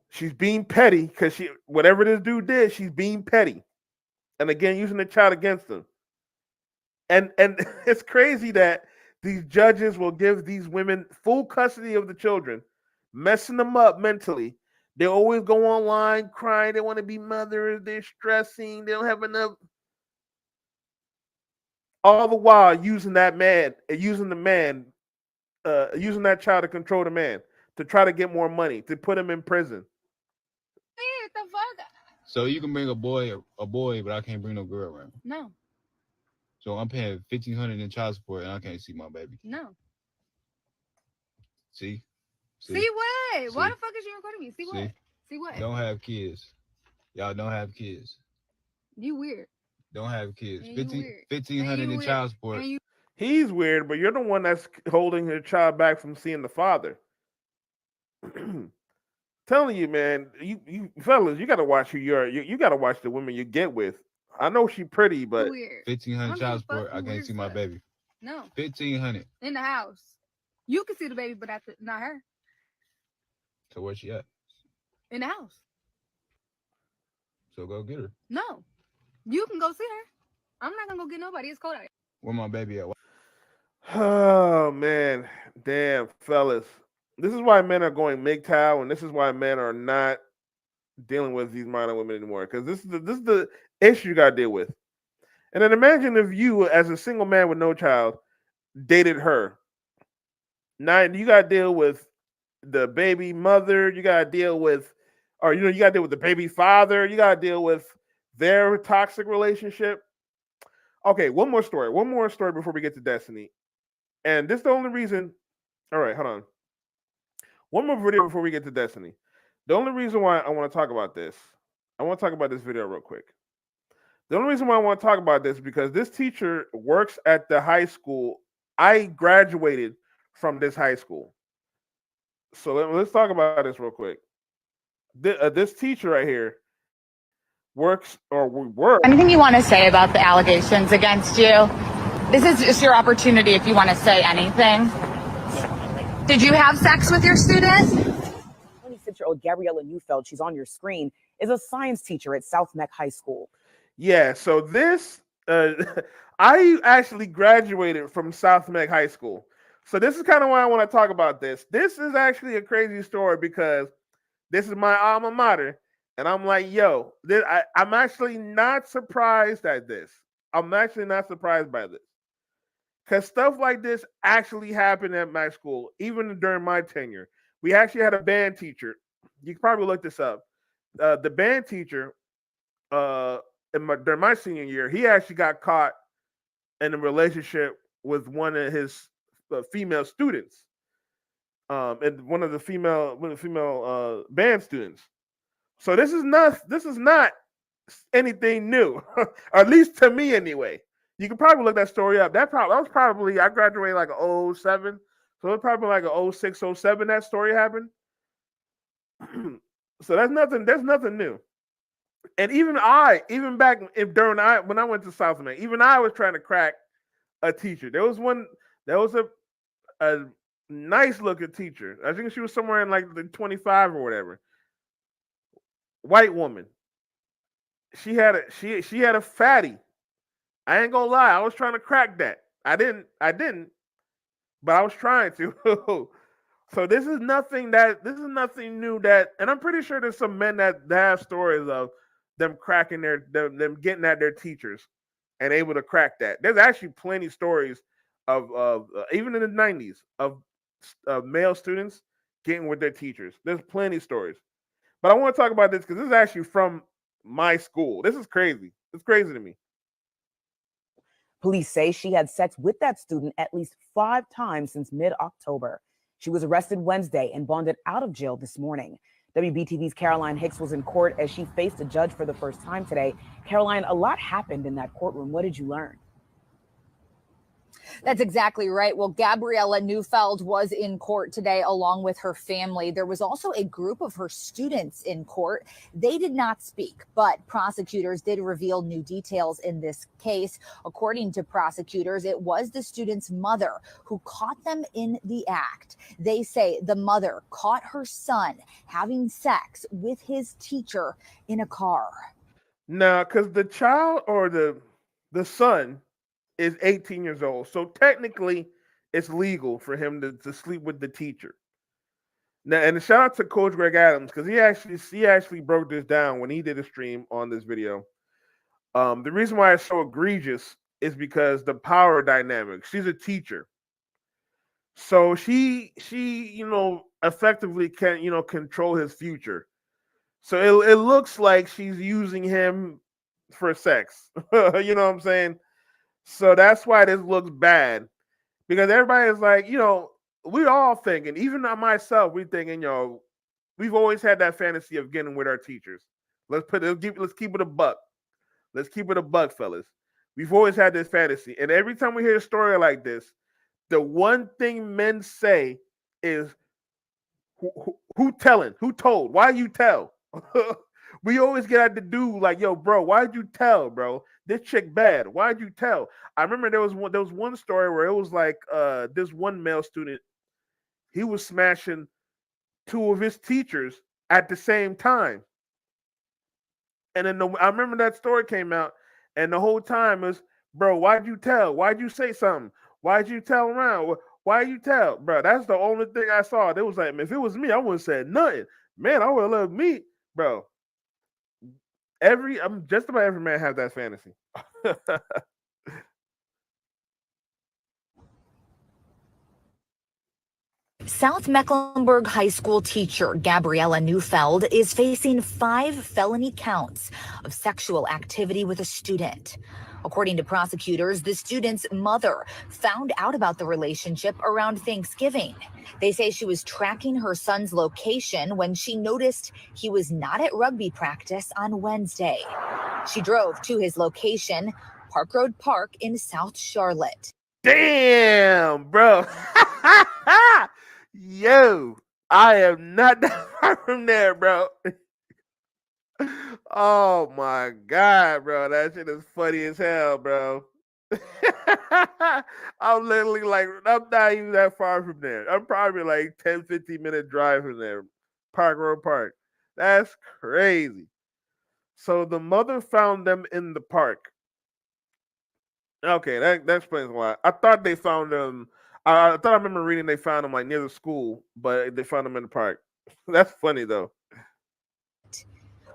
she's being petty because whatever this dude did, she's being petty, and again using the child against him. And it's crazy that these judges will give these women full custody of the children, messing them up mentally. They always go online crying. They want to be mothers. They're stressing. They don't have enough. All the while using that child to control the man, to try to get more money, to put him in prison. What the fuck? So you can bring a boy, but I can't bring no girl around. No. So I'm paying $1,500 in child support, and I can't see my baby. No. See what? See? Why the fuck is you recording me? See what? See? See what? Don't have kids. Y'all don't have kids. You weird. Don't have kids. And you weird. 1,500 in weird. child support. He's weird, but you're the one that's holding your child back from seeing the father. Telling you, man, you fellas, you gotta watch who you gotta watch the women you get with. I know she pretty, but Weird. 1,500 child support. I can't see my baby. No. 1,500. In the house. You can see the baby, but not her. So where's she at? In the house. So go get her. No. You can go see her. I'm not gonna go get nobody. It's cold out here. Where my baby at? Oh man, damn fellas. This is why men are going MGTOW, and this is why men are not dealing with these modern women anymore. Because this is the issue you gotta deal with. And then imagine if you, as a single man with no child, dated her. Now you gotta deal with the baby mother, you gotta deal with, or you gotta deal with the baby father, you gotta deal with their toxic relationship. Okay, one more story before we get to Destiny. And this is the only reason. All right, hold on. One more video before we get to Destiny. The only reason why I want to talk about this, I want to talk about this video real quick. The only reason why I want to talk about this is because this teacher works at the high school. I graduated from this high school. So let's talk about this real quick. This teacher right here works or works. Anything you want to say about the allegations against you? This is just your opportunity if you want to say anything. Did you have sex with your student? 26-year-old Gabriella Neufeld, she's on your screen, is a science teacher at South Meck High School. Yeah, so this, I actually graduated from South Meck High School. So this is kind of why I want to talk about this. This is actually a crazy story because this is my alma mater. And I'm like, yo, I'm actually not surprised at this. I'm actually not surprised by this. Because stuff like this actually happened at my school, even during my tenure. We actually had a band teacher. You can probably look this up. The band teacher, during my senior year, he actually got caught in a relationship with one of his female students, and one of the female band students. So this is not anything new, or at least to me anyway. You can probably look that story up. That was probably, I graduated like 07, so it was probably like a 06, 07 that story happened. So that's nothing. There's nothing new. And even back when I went to South Meck, even I was trying to crack a teacher. There was a nice looking teacher. I think she was somewhere in like the 25 or whatever. White woman. She had a fatty. I ain't gonna lie, I was trying to crack that. I didn't, but I was trying to. So this is nothing new that, and I'm pretty sure there's some men that have stories of them cracking them getting at their teachers and able to crack that. There's actually plenty of stories of even in the 90s of male students getting with their teachers. There's plenty of stories. But I want to talk about this because this is actually from my school. This is crazy. It's crazy to me. Police say she had sex with that student at least 5 times since mid-October. She was arrested Wednesday and bonded out of jail this morning. WBTV's Caroline Hicks was in court as she faced a judge for the first time today. Caroline, a lot happened in that courtroom. What did you learn? That's exactly right. Well, Gabriella Neufeld was in court today along with her family. There was also a group of her students in court. They did not speak, but prosecutors did reveal new details in this case. According to prosecutors, it was the student's mother who caught them in the act. They say the mother caught her son having sex with his teacher in a car. Now, because the child or the son is 18 years old. So technically, it's legal for him to sleep with the teacher. Now, and shout out to Coach Greg Adams because he actually broke this down when he did a stream on this video. The reason why it's so egregious is because the power dynamic. She's a teacher, so she effectively can control his future. So it looks like she's using him for sex. You know what I'm saying? So that's why this looks bad, because everybody is like, we all thinking, even myself, we thinking, we've always had that fantasy of getting with our teachers. Let's keep it a buck. Let's keep it a buck, fellas. We've always had this fantasy, and every time we hear a story like this, the one thing men say is, "Who telling? Who told? Why you tell?" We always get at the dude like, "Yo, bro, why'd you tell, bro? This chick bad. Why'd you tell?" I remember there was one story where it was like this one male student, he was smashing 2 of his teachers at the same time. And then I remember that story came out, and the whole time was, "Bro, why'd you tell? Why'd you say something? Why'd you tell around? Why you tell, bro? That's the only thing I saw. They was like, if it was me, I wouldn't have said nothing. Man, I would have loved me, bro. I'm just about every man has that fantasy. South Mecklenburg High School teacher Gabriella Neufeld is facing 5 felony counts of sexual activity with a student. According to prosecutors, the student's mother found out about the relationship around Thanksgiving. They say she was tracking her son's location when she noticed he was not at rugby practice on Wednesday. She drove to his location, Park Road Park in South Charlotte. Damn, bro. Yo, I am not that far from there, bro. Oh my god, bro. That shit is funny as hell, bro. I'm literally like, I'm not even that far from there. I'm probably like 10, 15-minute drive from there. Park Road Park. That's crazy. So the mother found them in the park. Okay, that explains why. I thought they found them. I thought I remember reading they found them like near the school, but they found them in the park. That's funny though.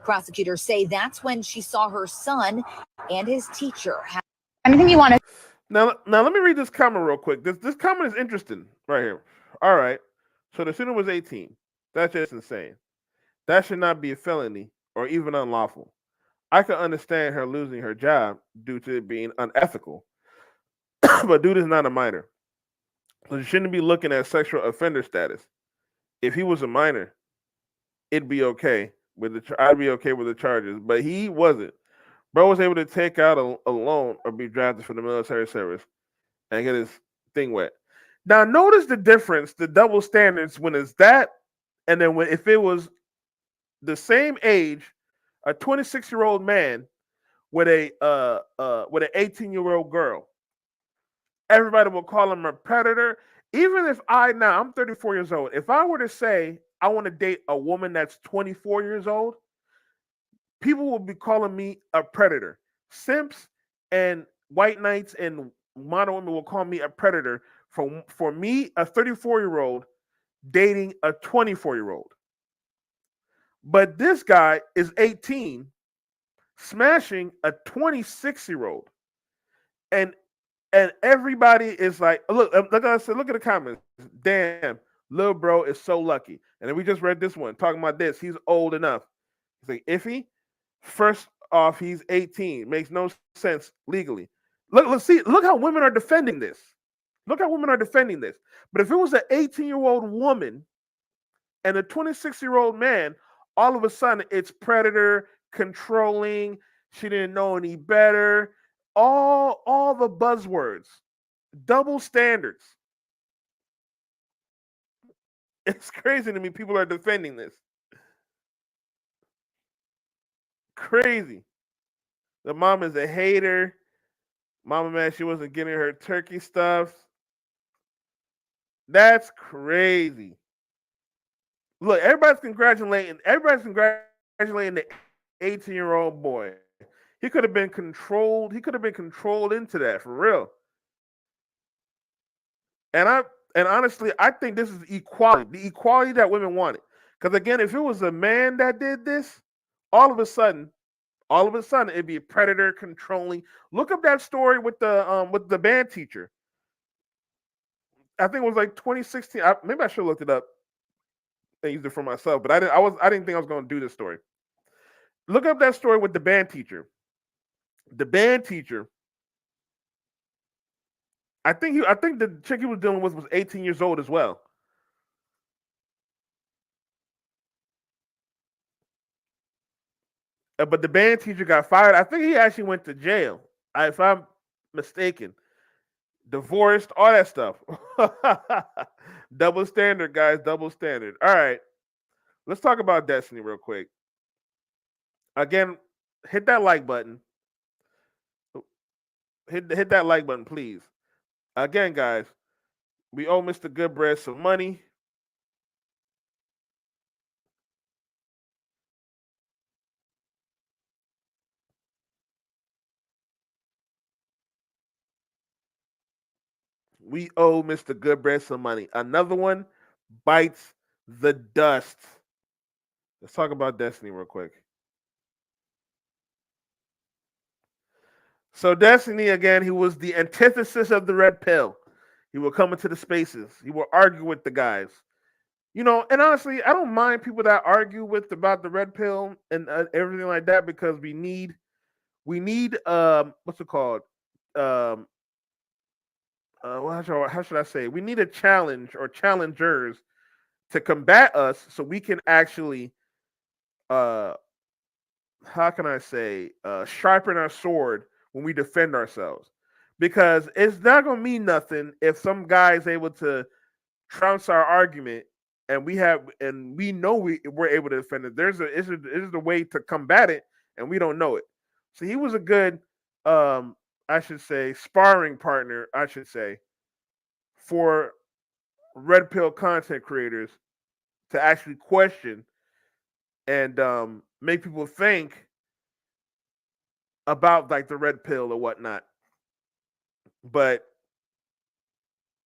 Prosecutors say that's when she saw her son and his teacher. Anything you want to? Now let me read this comment real quick. This comment is interesting right here. All right, so the student was 18. That's just insane. That should not be a felony or even unlawful. I can understand her losing her job due to it being unethical, but dude is not a minor, so you shouldn't be looking at sexual offender status. If he was a minor, it'd be okay I'd be okay with the charges, but he wasn't. Bro was able to take out a loan or be drafted for the military service and get his thing wet. Now notice the difference, the double standards when it's that, and then if it was the same age, a 26-year-old man with an 18-year-old girl. Everybody will call him a predator. Even if I'm 34 years old. If I were to say I want to date a woman that's 24 years old, people will be calling me a predator. Simps and white knights and modern women will call me a predator for me, a 34-year-old, dating a 24-year-old. But this guy is 18, smashing a 26-year-old. And everybody is like, look, like I said, look at the comments. Damn, little bro is so lucky. And then we just read this one talking about this. He's old enough. It's like, iffy. First off, he's 18. Makes no sense legally. Look how women are defending this. Look how women are defending this. But if it was an 18-year-old woman and a 26-year-old man, all of a sudden it's predator, controlling, she didn't know any better. All the buzzwords, double standards. It's crazy to me. People are defending this. Crazy. The mom is a hater. Mama man, she wasn't getting her turkey stuff. That's crazy. Look, everybody's congratulating the 18-year-old boy. He could have been controlled. He could have been controlled into that for real. And honestly, I think this is equality, the equality that women wanted. Because again, if it was a man that did this, all of a sudden, it'd be a predator controlling. Look up that story with the band teacher. I think it was like 2016. Maybe I should have looked it up and used it for myself, but I didn't think I was going to do this story. Look up that story with the band teacher. The band teacher. I think the chick he was dealing with was 18 years old as well. But the band teacher got fired. I think he actually went to jail, if I'm mistaken. Divorced, all that stuff. Double standard, guys. Double standard. All right. Let's talk about Destiny real quick. Again, hit that like button. Hit that like button, please. Again, guys, we owe Mr. Goodbread some money. We owe Mr. Goodbread some money. Another one bites the dust. Let's talk about Destiny real quick. So Destiny, again, he was the antithesis of the red pill. He would come into the spaces. He would argue with the guys. You know, and honestly, I don't mind people that argue with about the red pill and everything like that, because we need what's it called? How should I say? We need a challenge or challengers to combat us, so we can actually how can I say sharpen our sword when we defend ourselves. Because it's not gonna mean nothing if some guy is able to trounce our argument and we know we're able to defend it. There's a way to combat it and we don't know it. So he was a good I should say sparring partner, I should say, for red pill content creators to actually question and make people think about like the red pill or whatnot. But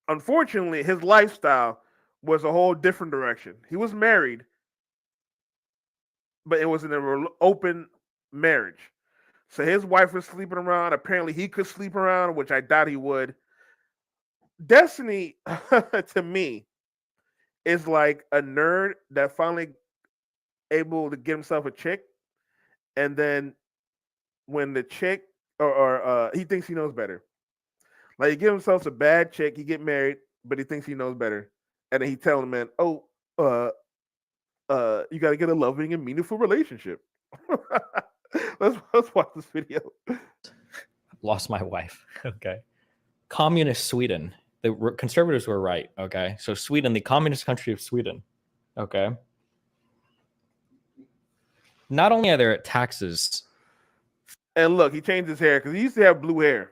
unfortunately, his lifestyle was a whole different direction. He was married, but it was in an open marriage. So his wife was sleeping around. Apparently, he could sleep around, which I doubt he would. Destiny, to me, is like a nerd that finally able to get himself a chick, and then when the chick or he thinks he knows better. Like he give himself a bad chick, he get married, but he thinks he knows better, and then he tell him, man, you got to get a loving and meaningful relationship. let's watch this video. Lost my wife. Okay, communist Sweden. The conservatives were right. Okay, so Sweden, the communist country of Sweden. Okay, not only are there taxes, and look, he changed his hair because he used to have blue hair.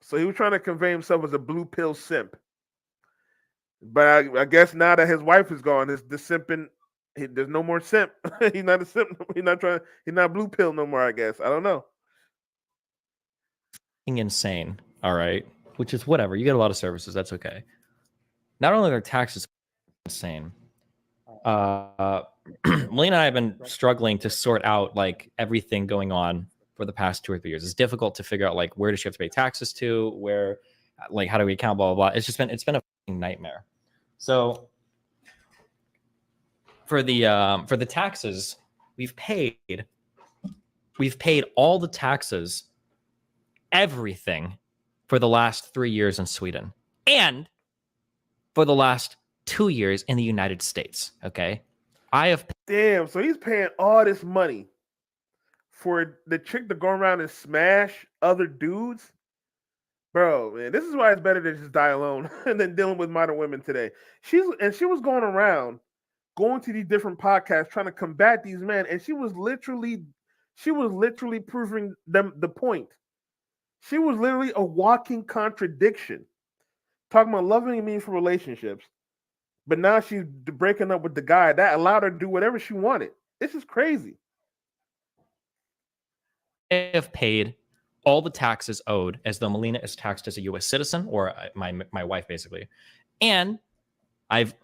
So he was trying to convey himself as a blue pill simp. But I guess now that his wife is gone, the simping, there's no more simp. He's not a simp. He's not blue pill no more, I guess. I don't know. Insane. All right. Which is whatever. You get a lot of services. That's okay. Not only are their taxes insane. Melina and I have been struggling to sort out like everything going on for the past 2 or 3 years. It's difficult to figure out like where does she have to pay taxes to, where, like how do we account, blah blah blah. It's been a nightmare. So for the taxes, we've paid all the taxes, everything, for the last 3 years in Sweden and for the last 2 years in the United States. Okay, Damn, so he's paying all this money for the chick to go around and smash other dudes? Bro, man, this is why it's better to just die alone than dealing with modern women today. She was going around, going to these different podcasts, trying to combat these men, and she was literally proving them the point. She was literally a walking contradiction, talking about loving and meaningful relationships, but now she's breaking up with the guy that allowed her to do whatever she wanted. This is crazy. have paid all the taxes owed as though Melina is taxed as a U.S. citizen, or my wife, basically. And I've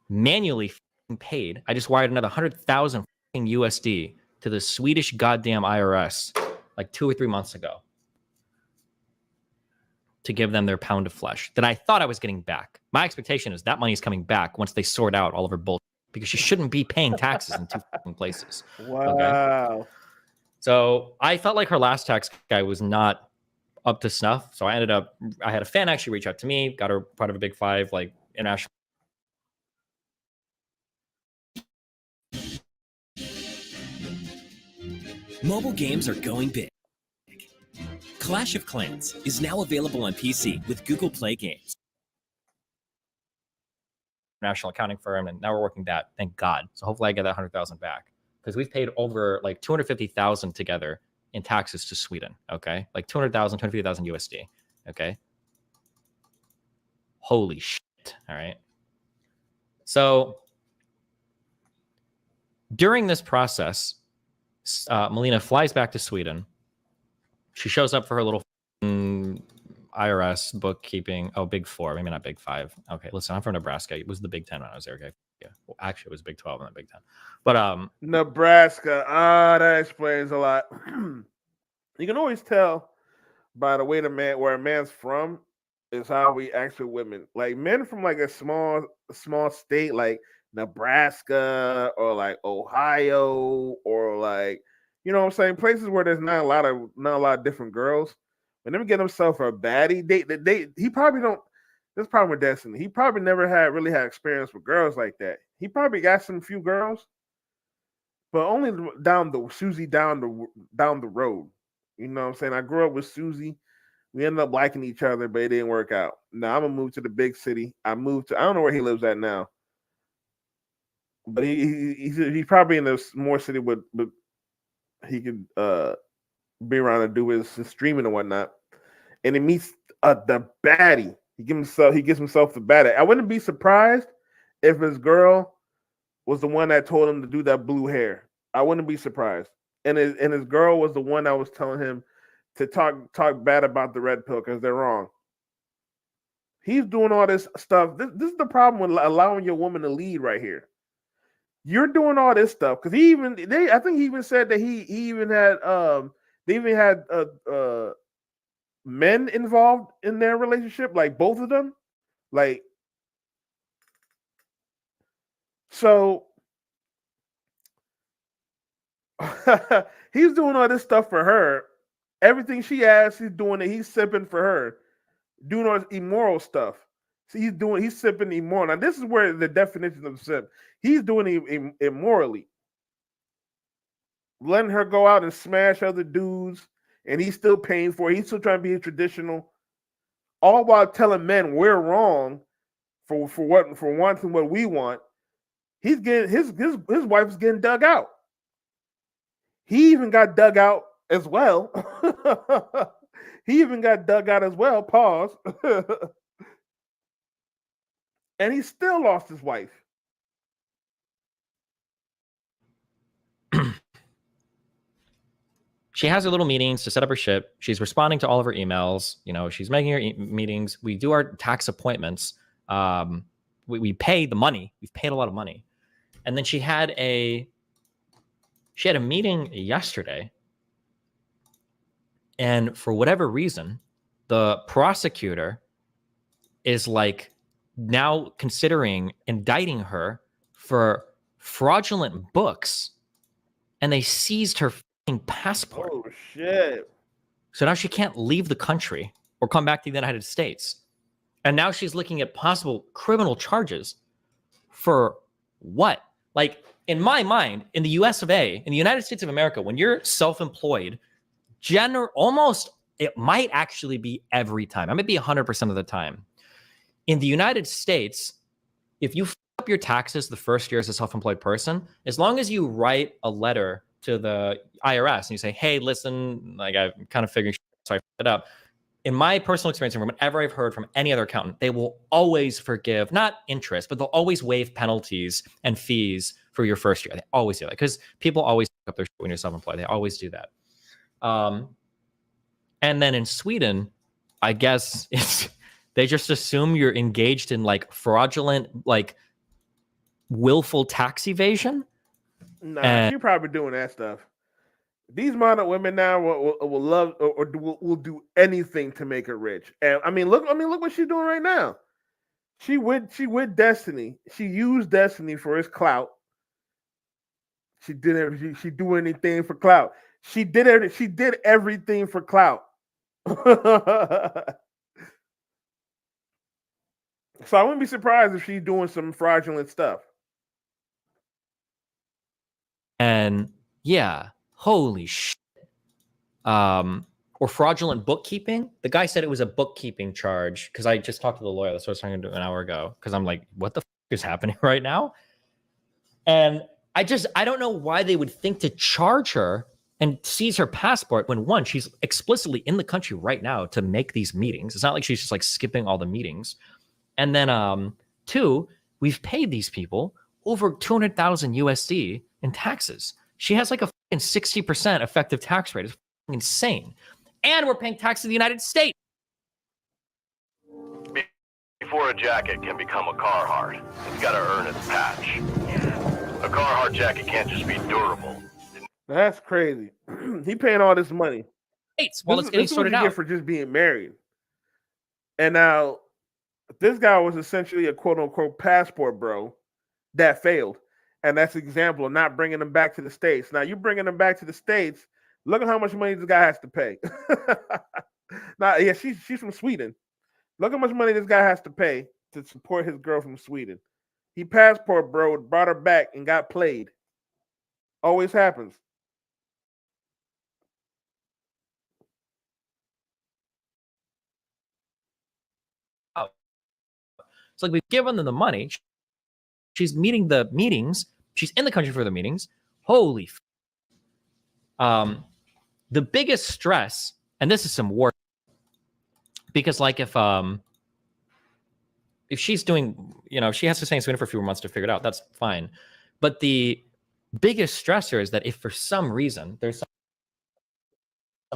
manually paid. I just wired another 100,000 USD to the Swedish goddamn IRS like 2 or 3 months ago to give them their pound of flesh that I thought I was getting back. My expectation is that money is coming back once they sort out all of her bullshit, because she shouldn't be paying taxes in 2 places. Wow. Okay? So I felt like her last tax guy was not up to snuff. So I had a fan actually reach out to me, got her part of a Big Five, like international. Mobile games are going big. Clash of Clans is now available on PC with Google Play Games. National accounting firm, and now we're working that. Thank God. So hopefully I get that 100,000 back, because we've paid over like 250,000 together in taxes to Sweden. Okay, like 200,000, 250,000 USD. Okay, holy shit. All right. So during this process, Melina flies back to Sweden. She shows up for her little IRS bookkeeping. Oh, Big Four, maybe not Big Five. Okay, listen, I'm from Nebraska. It was the Big 10 when I was there. Okay, yeah. Well, actually, it was Big 12 and then Big 10. But Nebraska. That explains a lot. You can always tell by the way where a man's from is how we act with women. Like men from like a small state like Nebraska or like Ohio or like, you know what I'm saying, places where there's not a lot of different girls. When them get himself a baddie, he probably don't. This problem with Destiny, he probably never really had experience with girls like that. He probably got some few girls, but only Susie down the road. You know what I'm saying? I grew up with Susie. We ended up liking each other, but it didn't work out. Now I'm gonna move to the big city. I don't know where he lives at now, but he's probably in a more city with he could be around and do his streaming and whatnot. And he meets the baddie. He gives himself the baddie. I wouldn't be surprised if his girl was the one that told him to do that blue hair. I wouldn't be surprised. And his girl was the one that was telling him to talk bad about the red pill because they're wrong. He's doing all this stuff. This is the problem with allowing your woman to lead right here. You're doing all this stuff because I think he even said that he even had they even had men involved in their relationship, like both of them, like so. He's doing all this stuff for her. Everything she asks, he's doing it. He's sipping for her, doing all this immoral stuff. See, he's sipping immoral. Now, this is where the definition of sip. He's doing it immorally, letting her go out and smash other dudes, and he's still paying for it. He's still trying to be traditional, all while telling men we're wrong for wanting what we want. He's getting his wife's getting dug out. He even got dug out as well. Pause. And he still lost his wife. She has her little meetings to set up her shit. She's responding to all of her emails. You know, she's making her meetings. We do our tax appointments. We pay the money. We've paid a lot of money. And then she had a meeting yesterday. And for whatever reason, the prosecutor is like now considering indicting her for fraudulent books. And they seized her passport. Oh, shit. So now she can't leave the country or come back to the United States. And now she's looking at possible criminal charges for what? Like, in my mind, in the US of A, in the United States of America, when you're self-employed, it might actually be every time. It might be 100% of the time. In the United States, if you f up your taxes the first year as a self-employed person, as long as you write a letter to the IRS and you say, hey, listen, like I'm kind of figuring so I f***ed it up. In my personal experience, and from whatever I've heard from any other accountant, they will always forgive, not interest, but they'll always waive penalties and fees for your first year. They always do that because people always pick up their shit when you're self-employed. They always do that. And then in Sweden, I guess they just assume you're engaged in like fraudulent, like willful tax evasion. Nah, you're probably doing that stuff. These modern women now will love or will do anything to make her rich. And I mean, look what she's doing right now. She with Destiny. She used Destiny for his clout. She do anything for clout. She did everything for clout. So I wouldn't be surprised if she's doing some fraudulent stuff. And yeah, holy shit. Or fraudulent bookkeeping. The guy said it was a bookkeeping charge because I just talked to the lawyer. That's what I was talking to an hour ago. Because I'm like, what the fuck is happening right now? And I don't know why they would think to charge her and seize her passport when, one, she's explicitly in the country right now to make these meetings. It's not like she's just like skipping all the meetings. And then two, we've paid these people over 200,000 USD in taxes. She has like a 60% effective tax rate. It's insane. And we're paying tax in the United States. Before a jacket can become a Carhartt, it's got to earn its patch. A Carhartt jacket can't just be durable. That's crazy. He paying all this money. While it's getting this is what sorted you get out. for just being married. And now, this guy was essentially a quote unquote passport bro that failed. And that's an example of not bringing them back to the States. Now, you bringing them back to the States, look at how much money this guy has to pay. Now, yeah, she's from Sweden. Look how much money this guy has to pay to support his girl from Sweden. He passport bro, brought her back and got played. Always happens. It's like we've given them the money. She's meeting the meetings. She's in the country for the meetings. Holy the biggest stress, and this is some war, because like if she's doing, she has to stay in Sweden for a few months to figure it out, that's fine. But the biggest stressor is that if for some reason there's some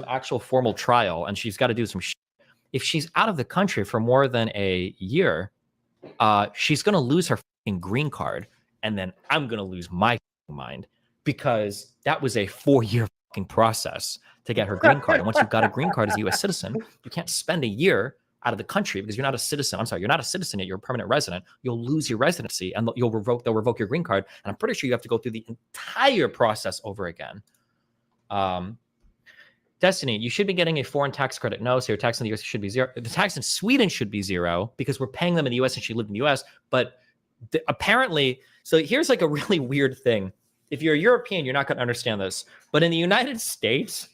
actual formal trial and she's got to do some shit, if she's out of the country for more than a year, she's going to lose her fucking green card, and then I'm going to lose my mind, because that was a 4-year fucking process to get her green card. And once you've got a green card as a U.S. citizen, you can't spend a year out of the country because you're not a citizen. I'm sorry, you're not a citizen yet. You're a permanent resident. You'll lose your residency and they'll revoke your green card. And I'm pretty sure you have to go through the entire process over again. Destiny, you should be getting a foreign tax credit. No, so your tax in the US should be zero. The tax in Sweden should be zero because we're paying them in the US and she lived in the US. But apparently, so here's like a really weird thing. If you're a European, you're not going to understand this. But in the United States,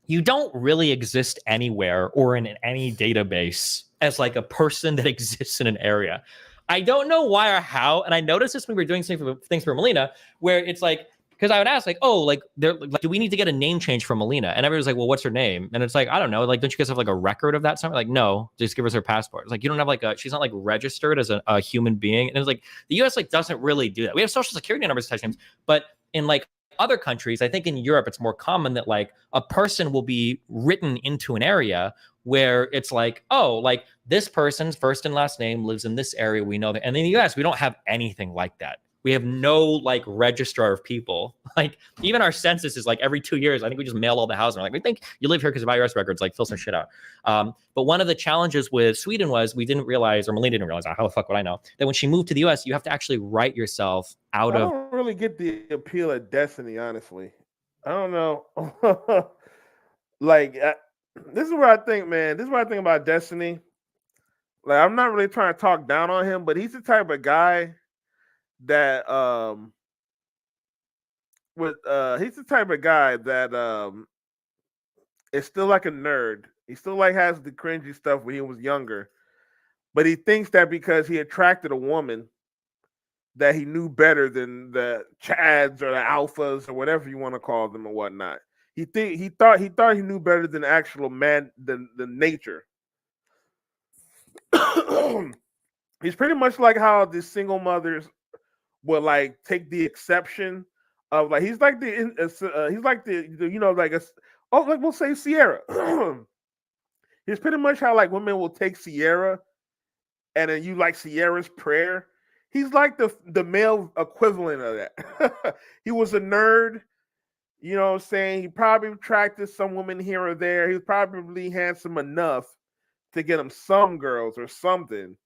you don't really exist anywhere or in any database as like a person that exists in an area. I don't know why or how. And I noticed this when we were doing things for Melina, where it's like, because I would ask, like, oh, like, do we need to get a name change for Melina? And everyone's like, well, what's her name? And it's like, I don't know. Like, don't you guys have like a record of that? Something like, no, just give us her passport. It's like, you don't have like she's not like registered as a human being. And it's like, the US like doesn't really do that. We have social security numbers attached names, but in like other countries, I think in Europe, it's more common that like a person will be written into an area where it's like, oh, like this person's first and last name lives in this area. We know that. And in the US, we don't have anything like that. We have no like registrar of people. Like even our census is like every 2 years. I think we just mail all the houses. We're like, we think you live here because of IRS records. Like fill some shit out. But one of the challenges with Sweden was we didn't realize, or Melina didn't realize, how the fuck would I know, that when she moved to the US, you have to actually write yourself out of. I don't really get the appeal of Destiny, honestly. I don't know. Like this is where I think, man. This is what I think about Destiny. Like I'm not really trying to talk down on him, but he's the type of guy that he's the type of guy that is still like a nerd. He still like has the cringy stuff when he was younger, but he thinks that because he attracted a woman that he knew better than the Chads or the Alphas or whatever you want to call them or whatnot. He thought he knew better than the actual man, than the nature. He's pretty much like how the single mothers will like take the exception of like he's like the you know like a like we'll say Sierra. He's pretty much how like women will take Sierra and then you like Sierra's prayer. He's like the male equivalent of that. He was a nerd, you know what I'm saying? He probably attracted some women here or there. He was probably handsome enough to get him some girls or something.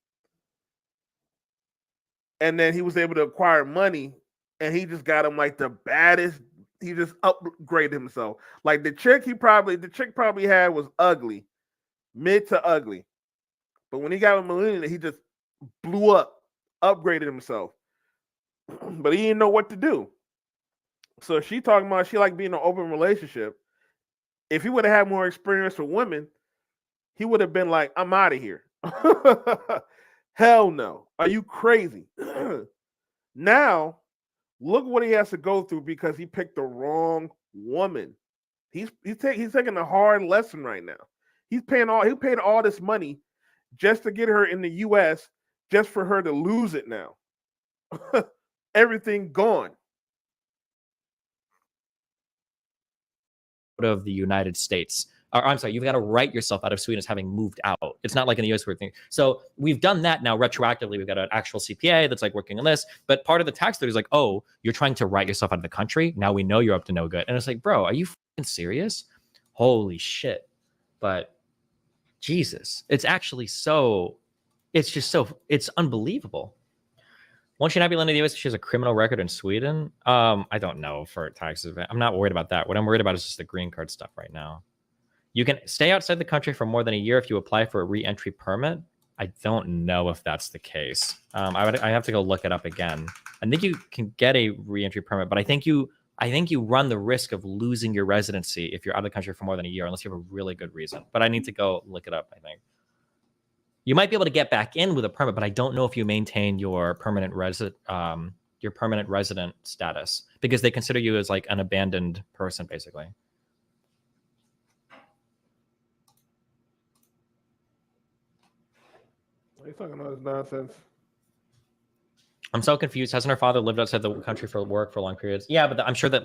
And then he was able to acquire money and he just got him like the baddest. He just upgraded himself. Like the chick probably had was ugly, mid to ugly. But when he got with Melina, he just blew up, upgraded himself. But he didn't know what to do. So she talking about she like being in an open relationship. If he would have had more experience with women, he would have been like, I'm out of here. Hell no. Are you crazy? Now, look what he has to go through because he picked the wrong woman. He's taking a hard lesson right now. He paid all this money just to get her in the US, just for her to lose it now. Everything gone. Of the United States. Or, I'm sorry, you've got to write yourself out of Sweden as having moved out. It's not like in the US where thing. So we've done that now retroactively. We've got an actual CPA that's like working on this. But part of the tax code is like, oh, you're trying to write yourself out of the country. Now we know you're up to no good. And it's like, bro, are you fucking serious? Holy shit. But Jesus, it's actually so, it's just so, it's unbelievable. Won't she not be landing in the US if she has a criminal record in Sweden? I don't know for taxes. I'm not worried about that. What I'm worried about is just the green card stuff right now. You can stay outside the country for more than a year if you apply for a re-entry permit. I don't know if that's the case. I have to go look it up again. I think you can get a re-entry permit, but I think you run the risk of losing your residency if you're out of the country for more than a year, unless you have a really good reason. But I need to go look it up, I think. You might be able to get back in with a permit, but I don't know if you maintain your permanent resident status, because they consider you as like an abandoned person, basically. Are you talking all this nonsense? I'm so confused. Hasn't her father lived outside the country for work for long periods? Yeah, but I'm sure that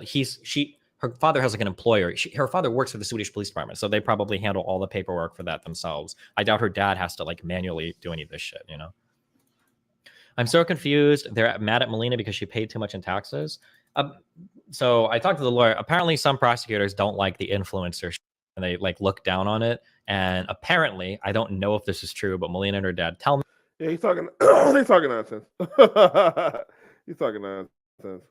her father has like an employer. Her father works for the Swedish police department, so they probably handle all the paperwork for that themselves. I doubt her dad has to like manually do any of this shit, you know? I'm so confused. They're mad at Melina because she paid too much in taxes. So I talked to the lawyer. Apparently some prosecutors don't like the influencer and they like look down on it. And apparently, I don't know if this is true, but Melina and her dad tell me. Yeah, he's talking. He's talking nonsense. He's talking nonsense.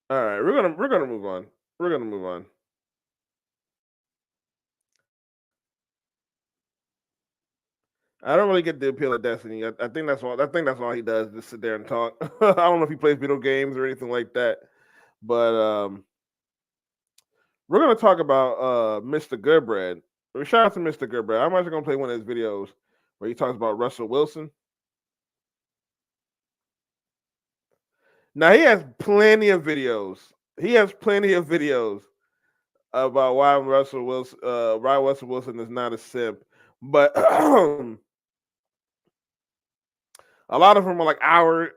All right, we're gonna move on. We're gonna move on. I don't really get the appeal of Destiny. I think that's all. I think that's all he does, just sit there and talk. I don't know if he plays video games or anything like that, but we're gonna talk about Mr. Goodbread. Shout out to Mr. Goodbread. I'm actually gonna play one of his videos where he talks about Russell Wilson. Now he has plenty of videos. He has plenty of videos about why Russell Wilson is not a simp, but a lot of them are like hour,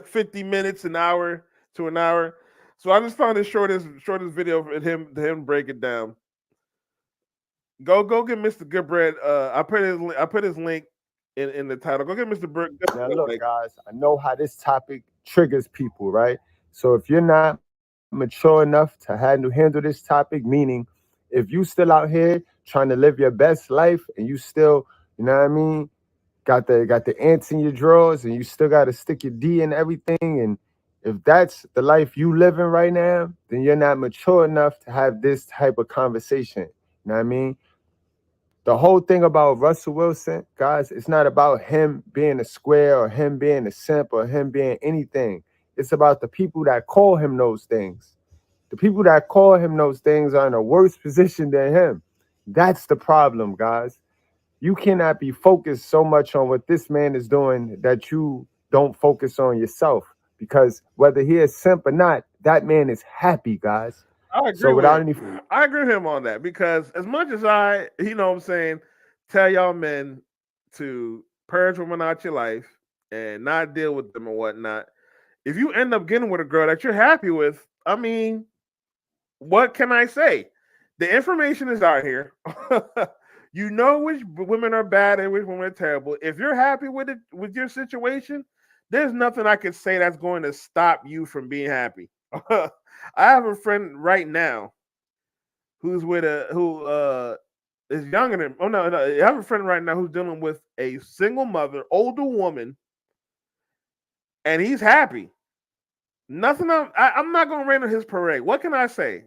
50 minutes, an hour to an hour. So I just found the shortest video of him break it down. Go get Mr. Goodbread. I put his link in the title. Go get Mr. Goodbread. Now look, guys, I know how this topic triggers people, right? So if you're not mature enough to handle this topic, meaning if you still out here trying to live your best life and you still, you know what I mean, got the ants in your drawers and you still got to stick your D in everything, and if that's the life you living right now, then you're not mature enough to have this type of conversation. You know what I mean? The whole thing about Russell Wilson, guys, it's not about him being a square or him being a simp or him being anything. It's about the people that call him those things. The people that call him those things are in a worse position than him. That's the problem, guys. You cannot be focused so much on what this man is doing that you don't focus on yourself. Because whether he is simp or not, that man is happy, guys. I agree with him on that, because as much as I, you know what I'm saying, tell y'all men to purge women out your life and not deal with them or whatnot, if you end up getting with a girl that you're happy with, I mean, what can I say? The information is out here. You know which women are bad and which women are terrible. If you're happy with it, with your situation, there's nothing I could say that's going to stop you from being happy. I have a friend right now who's with is younger than. Oh no, I have a friend right now who's dealing with a single mother, older woman, and he's happy. Nothing. I'm not going to rain on his parade. What can I say?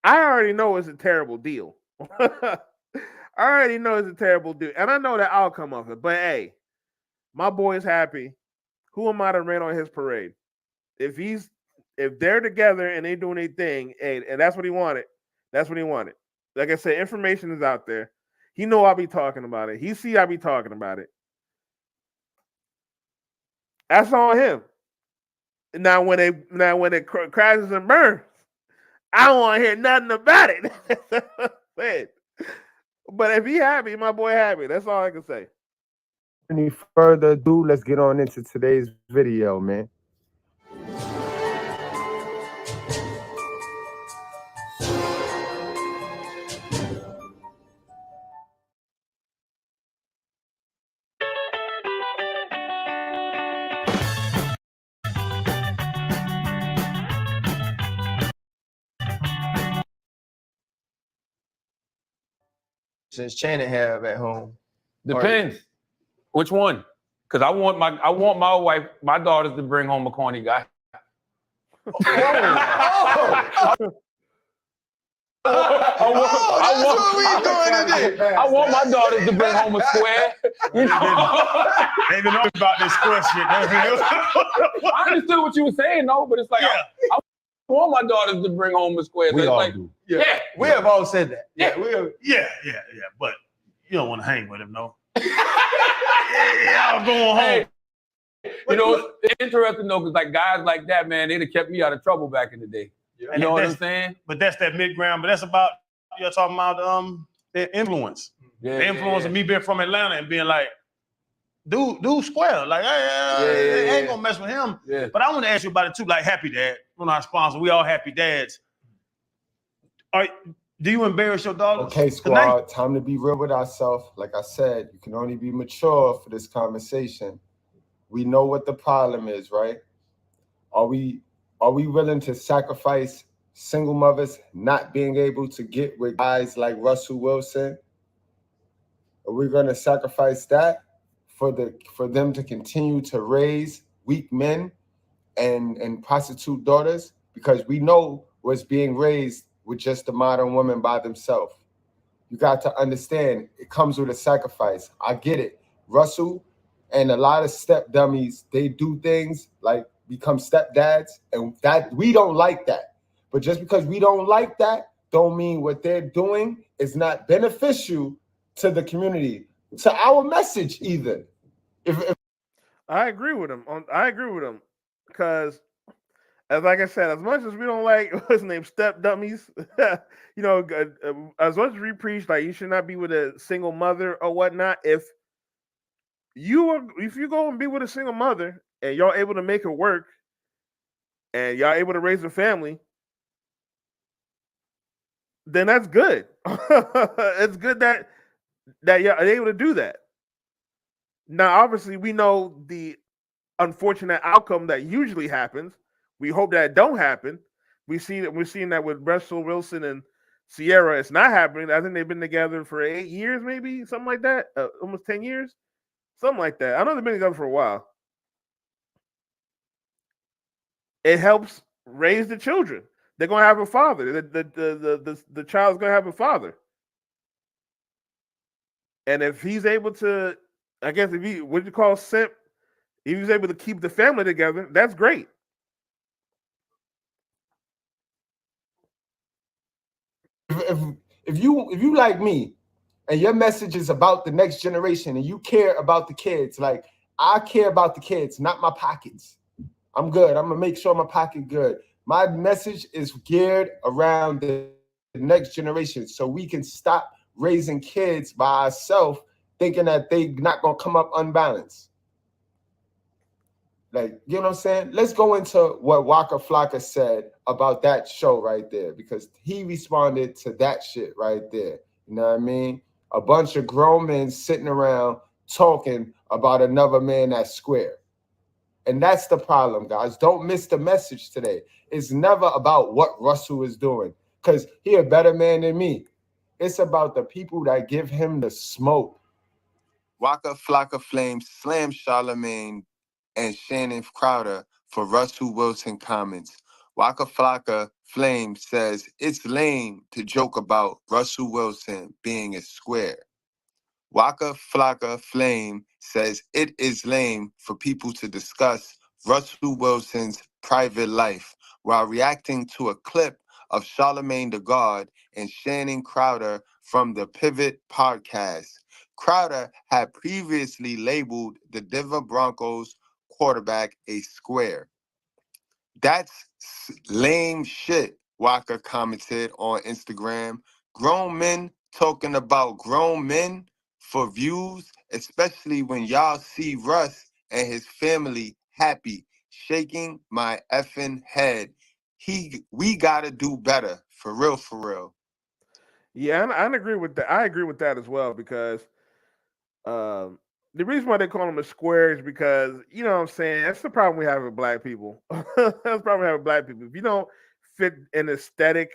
I already know it's a terrible deal. I already know it's a terrible deal, and I know the outcome of it. But hey, my boy is happy. Who am I to rain on his parade? If they're together and they doing their thing, and that's what he wanted, that's what he wanted. Like I said, information is out there. He know I'll be talking about it. He see I'll be talking about it. That's on him. Now when it crashes and burns, I don't want to hear nothing about it. But if he happy, my boy happy. That's all I can say. Any further ado, let's get on into today's video, man. since Channing have at home? Depends. Which one? Because I want my wife, my daughters to bring home a corny guy. I want my daughters to bring home a square. You know? They've been on about this square shit. I understood what you were saying, though, but it's like I want my daughters to bring home a square. We It's all like, do. Yeah, we have all said that. Yeah, yeah. But you don't want to hang with him, no. Y'all going home. Hey, you know, it's interesting though, because like guys like that, man, they'd have kept me out of trouble back in the day. You know what I'm saying? But that's that mid-ground. But that's about, you're talking about the influence. Yeah, the influence yeah. of me being from Atlanta and being like, dude square. Like, I ain't gonna mess with him. Yeah. But I want to ask you about it too, like Happy Dad. We're our sponsor. We all happy dads. Do you embarrass your daughters? Okay, squad, time to be real with ourselves. Like I said, you can only be mature for this conversation. We know what the problem is, right? Are we willing to sacrifice single mothers not being able to get with guys like Russell Wilson? Are we going to sacrifice that for them to continue to raise weak men and prostitute daughters? Because we know what's being raised with just a modern woman by themselves. You got to understand, it comes with a sacrifice. I get it. Russell and a lot of step dummies, they do things like become stepdads, and that we don't like that. But just because we don't like that, don't mean what they're doing is not beneficial to the community, to our message either. If I agree with him. I agree with him because, as like I said, as much as we don't like what's his name, step dummies, you know, as much as we preach like you should not be with a single mother or whatnot, if you go and be with a single mother and y'all able to make it work and y'all able to raise a family, then that's good. It's good that y'all are able to do that. Now, obviously, we know the unfortunate outcome that usually happens. We hope that it don't happen. We're seeing that with Russell Wilson and Sierra. It's not happening. I think they've been together for 8 years, maybe something like that. Almost 10 years, something like that. I know they've been together for a while. It helps raise the children. They're gonna have a father. The child's gonna have a father. And if he's able to, I guess if he, what you call simp, if he's able to keep the family together, that's great. If you like me and your message is about the next generation and you care about the kids, like I care about the kids, not my pockets. I'm good. I'm gonna make sure my pocket good. My message is geared around the next generation so we can stop raising kids by ourselves thinking that they not gonna come up unbalanced. Like, you know what I'm saying? Let's go into what Waka Flocka said about that show right there, because he responded to that shit right there. You know what I mean? A bunch of grown men sitting around talking about another man that's square. And that's the problem, guys. Don't miss the message today. It's never about what Russell is doing, because he a better man than me. It's about the people that give him the smoke. Waka Flocka Flames slam Charlamagne and Shannon Crowder for Russell Wilson comments. Waka Flocka Flame says it's lame to joke about Russell Wilson being a square. Waka Flocka Flame says it is lame for people to discuss Russell Wilson's private life while reacting to a clip of Charlamagne the God and Shannon Crowder from the Pivot podcast. Crowder had previously labeled the Denver Broncos quarterback a square. That's lame shit, Waka commented on Instagram. Grown men talking about grown men for views, especially when y'all see Russ and his family happy, shaking my effing head. We gotta do better, for real, for real. Yeah, I agree with that. I agree with that as well, because the reason why they call them a square is because, you know what I'm saying, that's the problem we have with black people. That's the problem we have with black people. If you don't fit an aesthetic,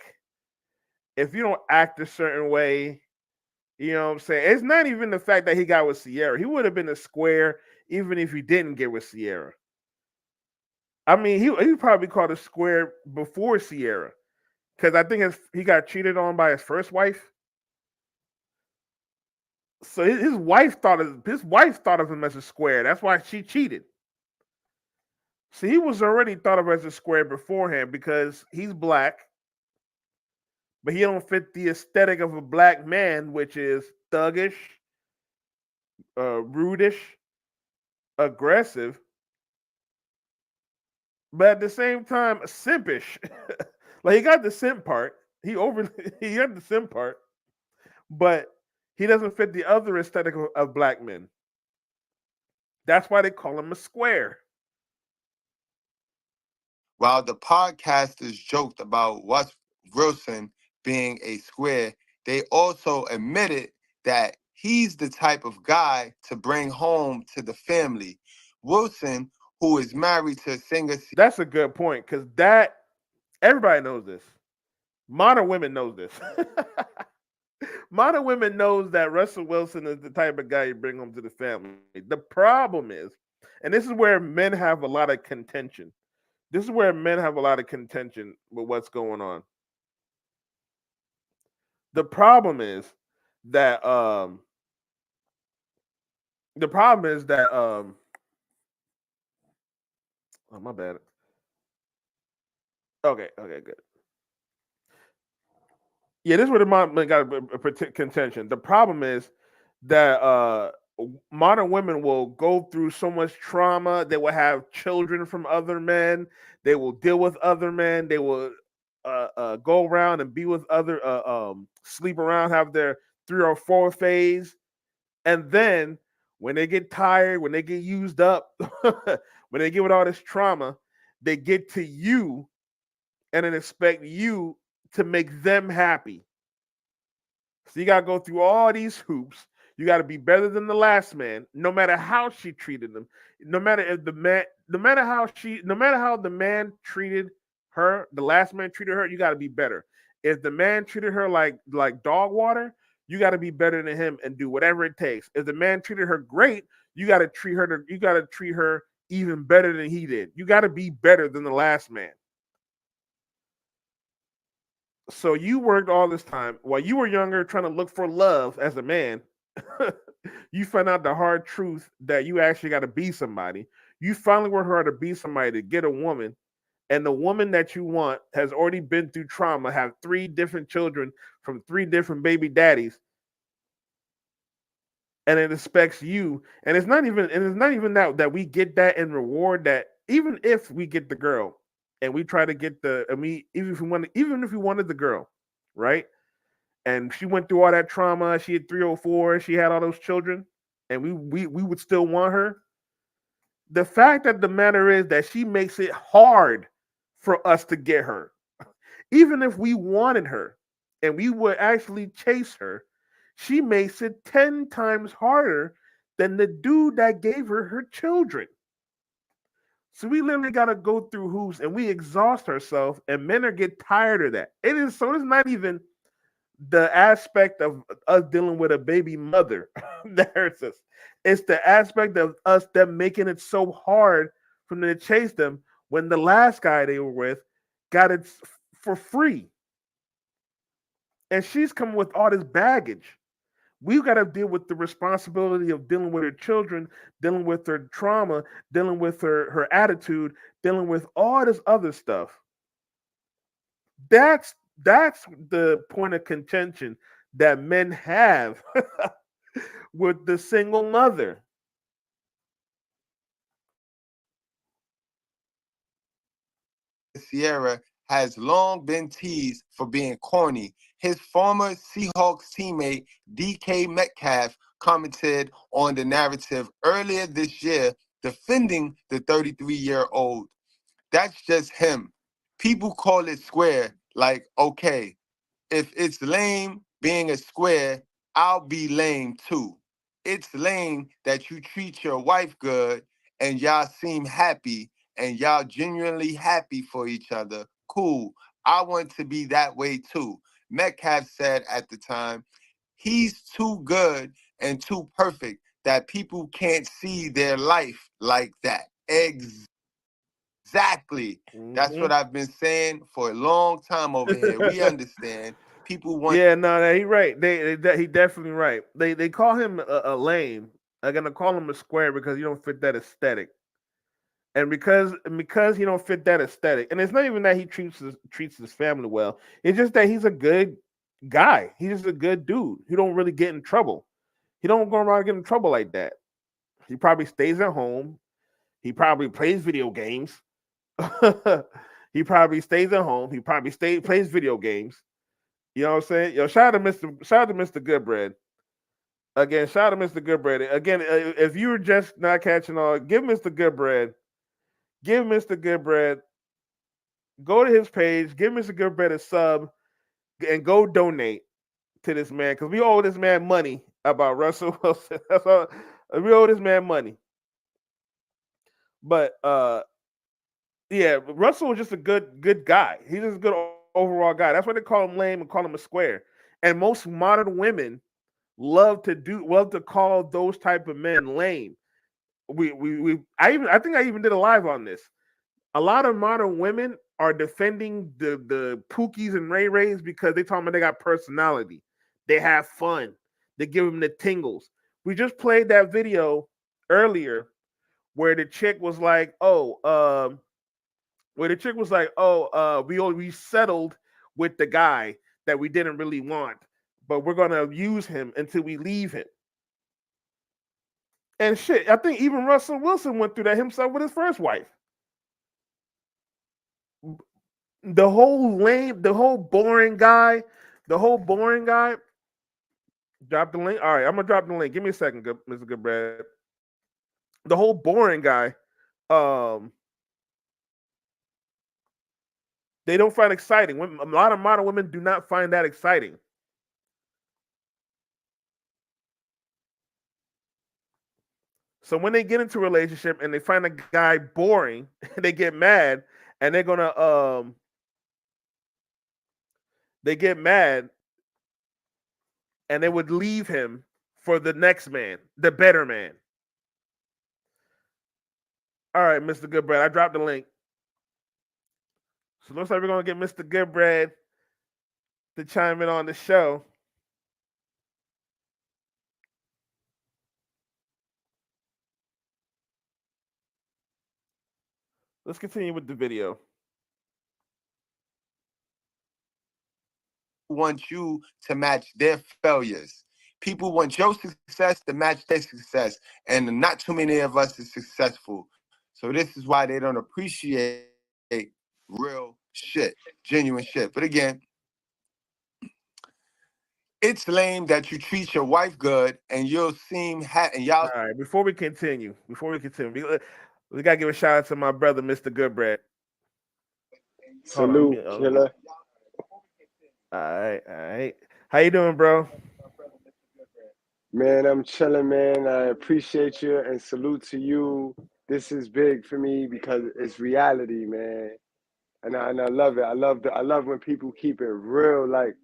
if you don't act a certain way, You know what I'm saying? It's not even the fact that he got with Sierra. He would have been a square even if he didn't get with Sierra. I mean, he probably called a square before Sierra, because I think he got cheated on by his first wife. So his wife thought of him as a square. That's why she cheated. See, he was already thought of as a square beforehand because he's black, but he don't fit the aesthetic of a black man, which is thuggish, rudish, aggressive, but at the same time simpish. Like, he got the simp part. He got the simp part, but he doesn't fit the other aesthetic of black men. That's why they call him a square. While the podcasters joked about Russ Wilson being a square, they also admitted that he's the type of guy to bring home to the family. Wilson, who is married to singer... That's a good point, because everybody knows this. Modern women knows this. Modern women knows that Russell Wilson is the type of guy you bring home to the family. The problem is, and this is where men have a lot of contention. This is where men have a lot of contention with what's going on. The problem is that oh, my bad. Okay, good. Yeah, this is where the modern got a contention. The problem is that modern women will go through so much trauma. They will have children from other men. They will deal with other men. They will go around and be with other, sleep around, have their 3 or 4 phase, and then when they get tired, when they get used up, when they get with all this trauma, they get to you and then expect you to make them happy. So you gotta go through all these hoops. You gotta be better than the last man, no matter how she treated them. No matter how the man treated her, the last man treated her, you gotta be better. If the man treated her like dog water, you gotta be better than him and do whatever it takes. If the man treated her great, you gotta treat her even better than he did. You gotta be better than the last man. So you worked all this time while you were younger trying to look for love as a man. You found out the hard truth that you actually got to be somebody. You finally worked hard to be somebody to get a woman, and the woman that you want has already been through trauma, have 3 different children from 3 different baby daddies, and it expects you. And it's not even that we get that in reward. That even if we get the girl, and we try to get even if we wanted the girl, right? And she went through all that trauma. She had 304. She had all those children, and we would still want her. The fact of the matter is that she makes it hard for us to get her. Even if we wanted her and we would actually chase her, she makes it 10 times harder than the dude that gave her children. So we literally got to go through hoops, and we exhaust ourselves, and men are get tired of that. It's not even the aspect of us dealing with a baby mother that hurts us. It's the aspect of us them making it so hard for them to chase them when the last guy they were with got it for free. And she's coming with all this baggage. We've got to deal with the responsibility of dealing with her children, dealing with her trauma, dealing with her attitude, dealing with all this other stuff. That's the point of contention that men have with the single mother. Sierra has long been teased for being corny. His former Seahawks teammate DK Metcalf commented on the narrative earlier this year, defending the 33-year-old. That's just him. People call it square, like, okay, if it's lame being a square, I'll be lame too. It's lame that you treat your wife good and y'all seem happy and y'all genuinely happy for each other. Cool. I want to be that way too. Metcalf said at the time he's too good and too perfect that people can't see their life like that. Exactly. That's what I've been saying for a long time over here. We understand. People want. Yeah, no, he right. He definitely right. They call him a lame. They're gonna call him a square because he don't fit that aesthetic. And because he don't fit that aesthetic, and it's not even that he treats his family well. It's just that he's a good guy. He's just a good dude. He don't really get in trouble. He don't go around getting in trouble like that. He probably stays at home. He probably plays video games. He probably stays at home. He probably plays video games. You know what I'm saying? Yo, shout out to Mr. Goodbread. Again, shout out to Mr. Goodbread. Again, if you were just not catching on, give Mr. Goodbread. Give Mr. Goodbread. Go to his page. Give Mr. Goodbread a sub, and go donate to this man because we owe this man money about Russell Wilson. That's all. We owe this man money. But yeah, Russell was just a good guy. He's just a good overall guy. That's why they call him lame and call him a square. And most modern women love to call those type of men lame. I think I even did a live on this. A lot of modern women are defending the Pookies and Ray Rays because they talking about they got personality. They have fun. They give them the tingles. We just played that video earlier where the chick was like, we settled with the guy that we didn't really want, but we're gonna use him until we leave him. And shit, I think even Russell Wilson went through that himself with his first wife. The whole boring guy. Drop the link. All right, I'm gonna drop the link. Give me a second, Mr. Goodbread. The whole boring guy. They don't find exciting. A lot of modern women do not find that exciting. So when they get into a relationship and they find a guy boring, they get mad and they're gonna they get mad and they would leave him for the next man, the better man. All right, Mr. Goodbread, I dropped the link. So looks like we're gonna get Mr. Goodbread to chime in on the show. Let's continue with the video. Want you to match their failures. People want your success to match their success, and not too many of us is successful. So this is why they don't appreciate real shit, genuine shit. But again, it's lame that you treat your wife good and you'll seem and y'all. All right, before we continue, we gotta give a shout out to my brother, Mr. Goodbread. Salute, killer. All right. How you doing, bro? Man, I'm chilling, man. I appreciate you and salute to you. This is big for me because it's reality, man. And I love it. I love when people keep it real, like,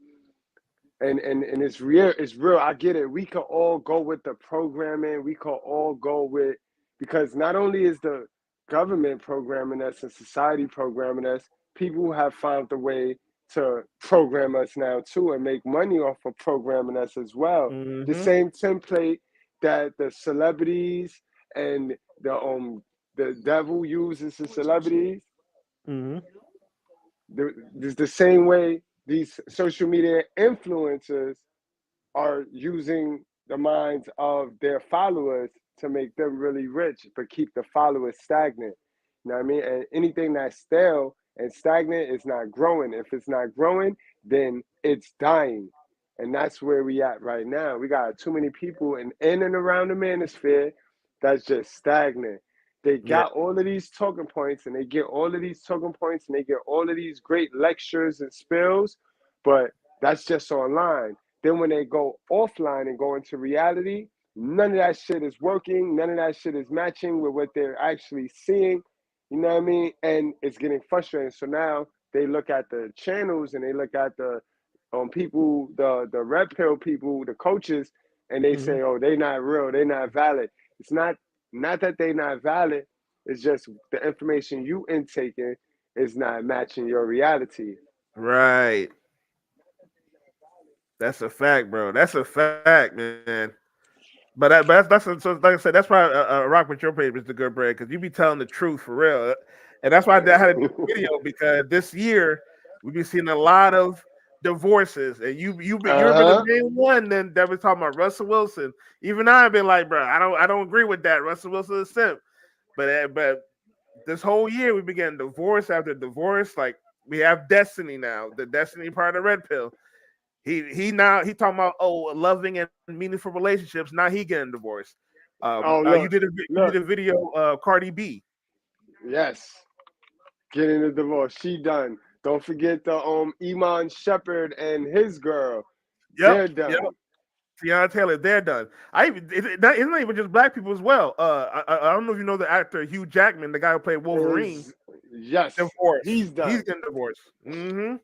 and it's real. It's real. I get it. We can all go with the programming. We can all go with, because not only is the government programming us and society programming us, people have found a way to program us now too and make money off of programming us as well. The same template that the celebrities and the devil uses the celebrities. The same way these social media influencers are using the minds of their followers to make them really rich, but keep the followers stagnant. You know what I mean? And anything that's stale and stagnant is not growing. If it's not growing, then it's dying. And that's where we at right now. We got too many people in and around the manosphere that's just stagnant. They got all of these talking points and they get all of these talking points and they get all of these great lectures and spills, but that's just online. Then when they go offline and go into reality, none of that shit is working. None of that shit is matching with what they're actually seeing. You know what I mean? And it's getting frustrating. So now they look at the channels and they look at the people, the red pill people, the coaches, and they say, oh, they not real, they not valid. It's not that they not valid. It's just the information you intaking is not matching your reality. Right. That's a fact, bro. That's a fact, man. But that's so like I said, that's why I rock with your page, Mr. Goodbread, because you be telling the truth for real, and that's why I had a video because this year we be seeing a lot of divorces, and you've been the main one then that was talking about Russell Wilson. Even I've been like, bro, I don't agree with that. Russell Wilson is simp, but this whole year we been getting divorce after divorce. Like we have Destiny now, the Destiny part of Red Pill. He talking about loving and meaningful relationships. Now he getting divorced. You did a video, Cardi B. Yes, getting a divorce. She done. Don't forget the Iman Shepherd and his girl. They're done. Yep. Tiana Taylor, they're done. It's not even just black people as well. I don't know if you know the actor Hugh Jackman, the guy who played Wolverine. Yes, divorced. He's done. He's getting divorced. Mm-hmm.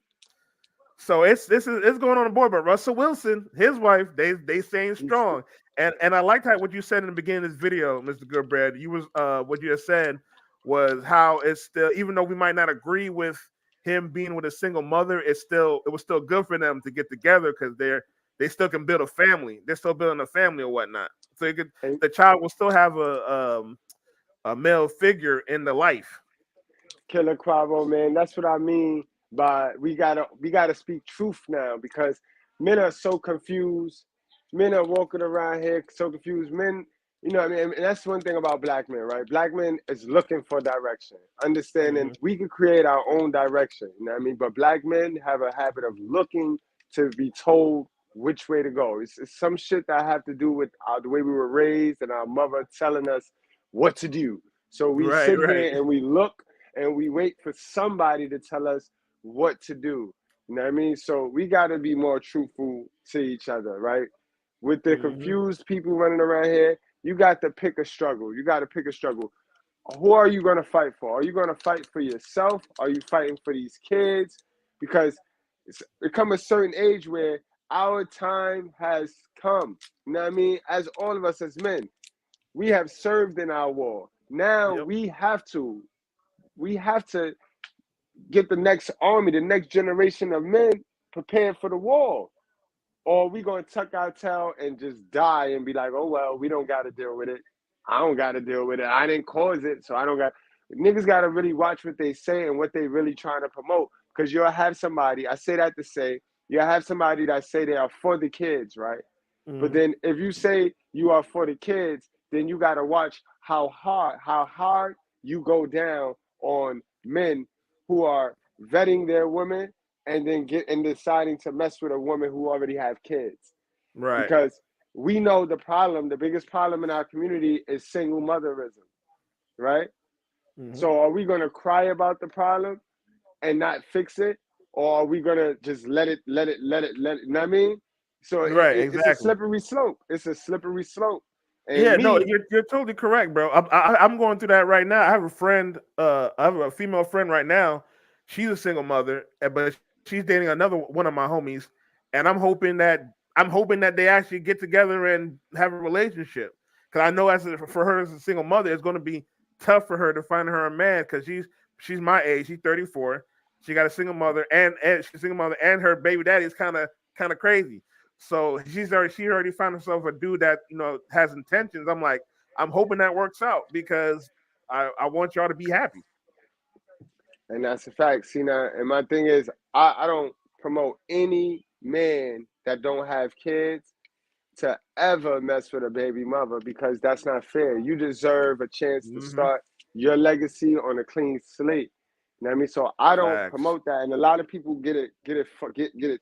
So it's going on the board, but Russell Wilson, his wife, they staying strong, and I liked what you said in the beginning of this video, Mr. Goodbread. You was what you had said was how it's still, even though we might not agree with him being with a single mother, it was still good for them to get together because they still can build a family. They're still building a family or whatnot. So the child will still have a male figure in the life. Killer Quavo, man, that's what I mean. But we gotta speak truth now because men are so confused. Men are walking around here so confused. Men, you know what I mean? And that's one thing about black men, right? Black men is looking for direction, understanding we can create our own direction, you know what I mean? But black men have a habit of looking to be told which way to go. It's some shit that have to do with the way we were raised and our mother telling us what to do. So we sit here and we look and we wait for somebody to tell us what to do. You know what I mean? So we got to be more truthful to each other, right? With the confused people running around here, you got to pick a struggle. You got to pick a struggle. Who are you going to fight for? Are you going to fight for yourself? Are you fighting for these kids? Because it comes a certain age where our time has come. You know what I mean? As all of us as men, we have served in our war. Now we have to get the next army, the next generation of men prepared for the war. Or we gonna tuck our tail and just die and be like, oh well, we don't gotta deal with it. I don't gotta deal with it. I didn't cause it, so I don't got. Niggas gotta really watch what they say and what they really trying to promote. Because you'll have somebody, I say that to say, you'll have somebody that say they are for the kids, right? But then if you say you are for the kids, then you gotta watch how hard you go down on men who are vetting their women and then deciding to mess with a woman who already have kids. Right. Because we know the biggest problem in our community is single motherism, right? So are we gonna cry about the problem and not fix it? Or are we gonna just let it, you know what I mean? So it's a slippery slope. It's a slippery slope. And you're totally correct, bro. I'm going through that right now. I have a friend, I have a female friend right now. She's a single mother, but she's dating another one of my homies, and I'm hoping that they actually get together and have a relationship. Because I know for her as a single mother, it's going to be tough for her to find her a man because she's my age. She's 34. She got a single mother, and she's a single mother, and her baby daddy is kind of crazy. So she already found herself a dude that has intentions. I'm hoping that works out because I want y'all to be happy. And that's a fact. See now, and my thing is, I don't promote any man that don't have kids to ever mess with a baby mother because that's not fair. You deserve a chance to start your legacy on a clean slate. You know what I mean? So I don't promote that, and a lot of people get it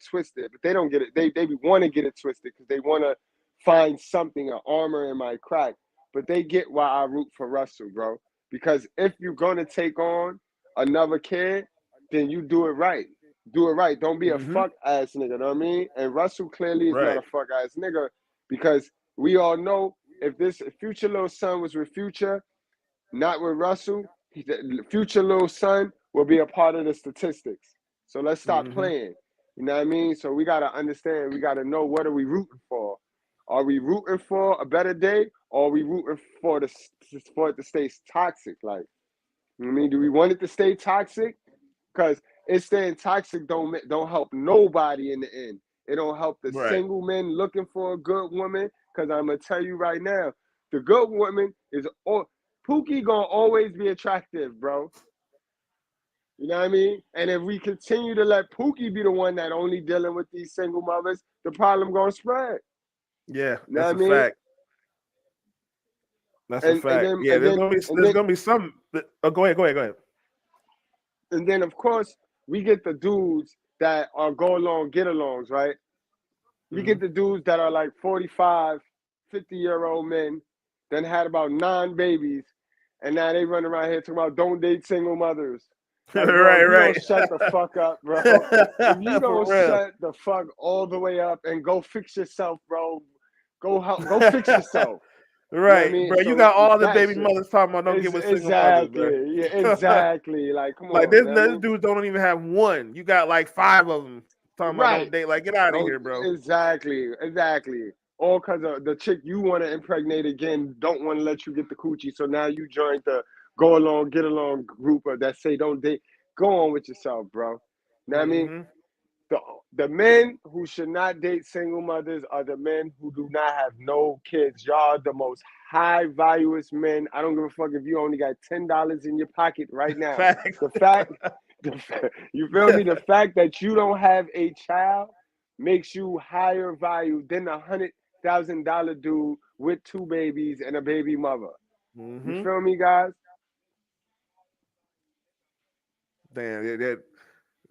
twisted, but they don't get it. They want to get it twisted because they want to find something, an armor in my crack. But they get why I root for Russell, bro. Because if you're gonna take on another kid, then you do it right. Do it right. Don't be a fuck ass nigga. You know what I mean? And Russell clearly is not a fuck ass nigga because we all know if Future little son was with Future, not with Russell, Future little son will be a part of the statistics. So let's stop playing. You know what I mean? So we gotta understand. We gotta know what are we rooting for. Are we rooting for a better day, or are we rooting for it to stay toxic? Like, you know what I mean, do we want it to stay toxic? Because it's staying toxic don't help nobody in the end. It don't help the Right. single men looking for a good woman. Because I'm gonna tell you right now, the good woman is Pookie gonna always be attractive, bro. You know what I mean? And if we continue to let Pookie be the one that only dealing with these single mothers, the problem gonna spread. Yeah, You know that's what a I mean? fact. That's a fact. Yeah, there's gonna be some. Oh, go ahead. And then of course we get the dudes that are go along, get alongs, right? We get the dudes that are like 45, 50-year-old men, then had about 9 babies, and now they run around here talking about don't date single mothers. Like, bro, Right, if you right. don't shut the fuck up, bro. If you don't For real. shut the fuck all the way up and go fix yourself, bro. Go fix yourself. You know what I Right, mean? bro. You So got all the that baby shit. mothers talking about don't get with single mothers, bro. Exactly. Yeah, exactly. Like, come Like on, this, man. this dudes don't even have one. You got like 5 of them talking about Right. don't date. Like, get out of Don't- here, bro. Exactly. All because of the chick you want to impregnate again don't want to let you get the coochie. So now you joined the go along, get along group that say don't date. Go on with yourself, bro. You know what I mean? The men who should not date single mothers are the men who do not have no kids. Y'all are the most high valuous men. I don't give a fuck if you only got $10 in your pocket right now. Facts. You feel me? The fact that you don't have a child makes you higher value than a $100,000 dude with 2 babies and a baby mother. You feel me, guys? Damn,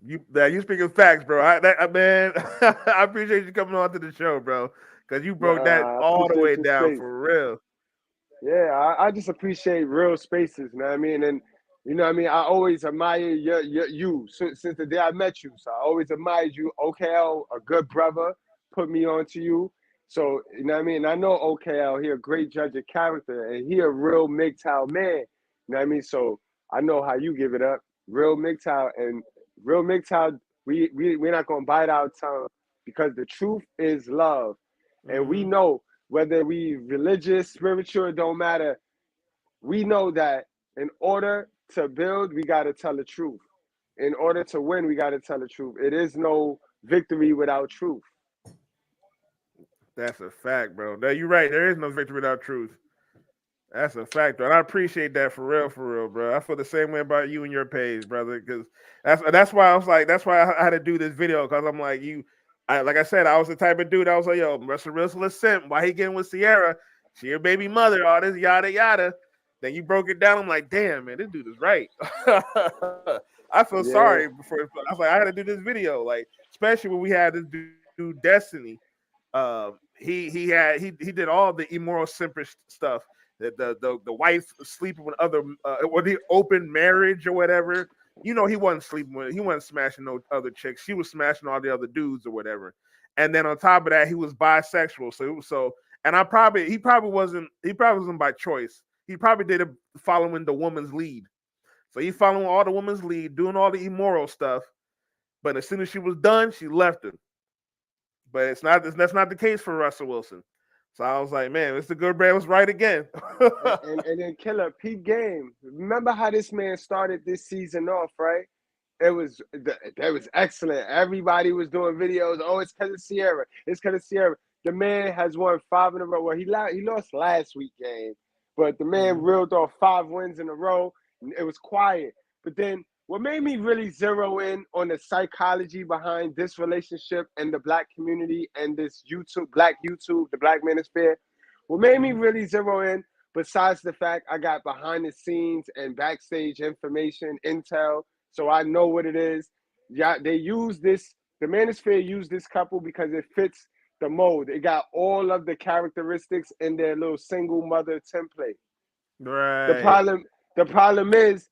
you speaking facts, bro. Man, I appreciate you coming on to the show, bro, because you broke that Nah, I all the way appreciate your down space. for real. Yeah, I just appreciate real spaces, you know what I mean? And you know what I mean? I always admire you since the day I met you. So I always admired you. OKL, a good brother, put me on to you. So, you know what I mean? I know OKL, he a great judge of character, and he a real MGTOW man. You know what I mean? So I know how you give it up. Real MGTOW, and real MGTOW, we're not going to bite our tongue because the truth is love. And we know whether we religious, spiritual, it don't matter. We know that in order to build, we got to tell the truth. In order to win, we got to tell the truth. It is no victory without truth. That's a fact, bro. No, you're right. There is no victory without truth. That's a fact, bro. And I appreciate that for real, bro. I feel the same way about you and your page, brother. Because that's why I was like, that's why I had to do this video, because I'm like, like I said, I was the type of dude. I was like, yo, Russell Wilson is simp. Why he getting with Sierra? She your baby mother. All this yada yada. Then you broke it down. I'm like, damn, man, this dude is right. I feel sorry before. I was like, I had to do this video, like, especially when we had this dude Destiny. He did all the immoral simpish stuff. The wife sleeping with other or the open marriage or whatever. You know, he wasn't sleeping with, he wasn't smashing no other chicks. She was smashing all the other dudes or whatever. And then on top of that, he was bisexual. And he probably wasn't by choice. He probably did it following the woman's lead. So he following all the woman's lead, doing all the immoral stuff. But as soon as she was done, she left him. But that's not the case for Russell Wilson. So I was like, man, Mr. Goodbrand was right again. and then Killer, peep game. Remember how this man started this season off, right? It was excellent. Everybody was doing videos. Oh, it's because of Sierra. It's because of Sierra. The man has won 5 in a row. Well, he lost last week game, but the man reeled off 5 wins in a row. It was quiet. But then what made me really zero in on the psychology behind this relationship and the black community and this black YouTube, the Black Manosphere, what made me really zero in, besides the fact I got behind the scenes and backstage information, intel, so I know what it is. Yeah, they use this, the Manosphere used this couple because it fits the mold. It got all of the characteristics in their little single mother template. Right. The problem is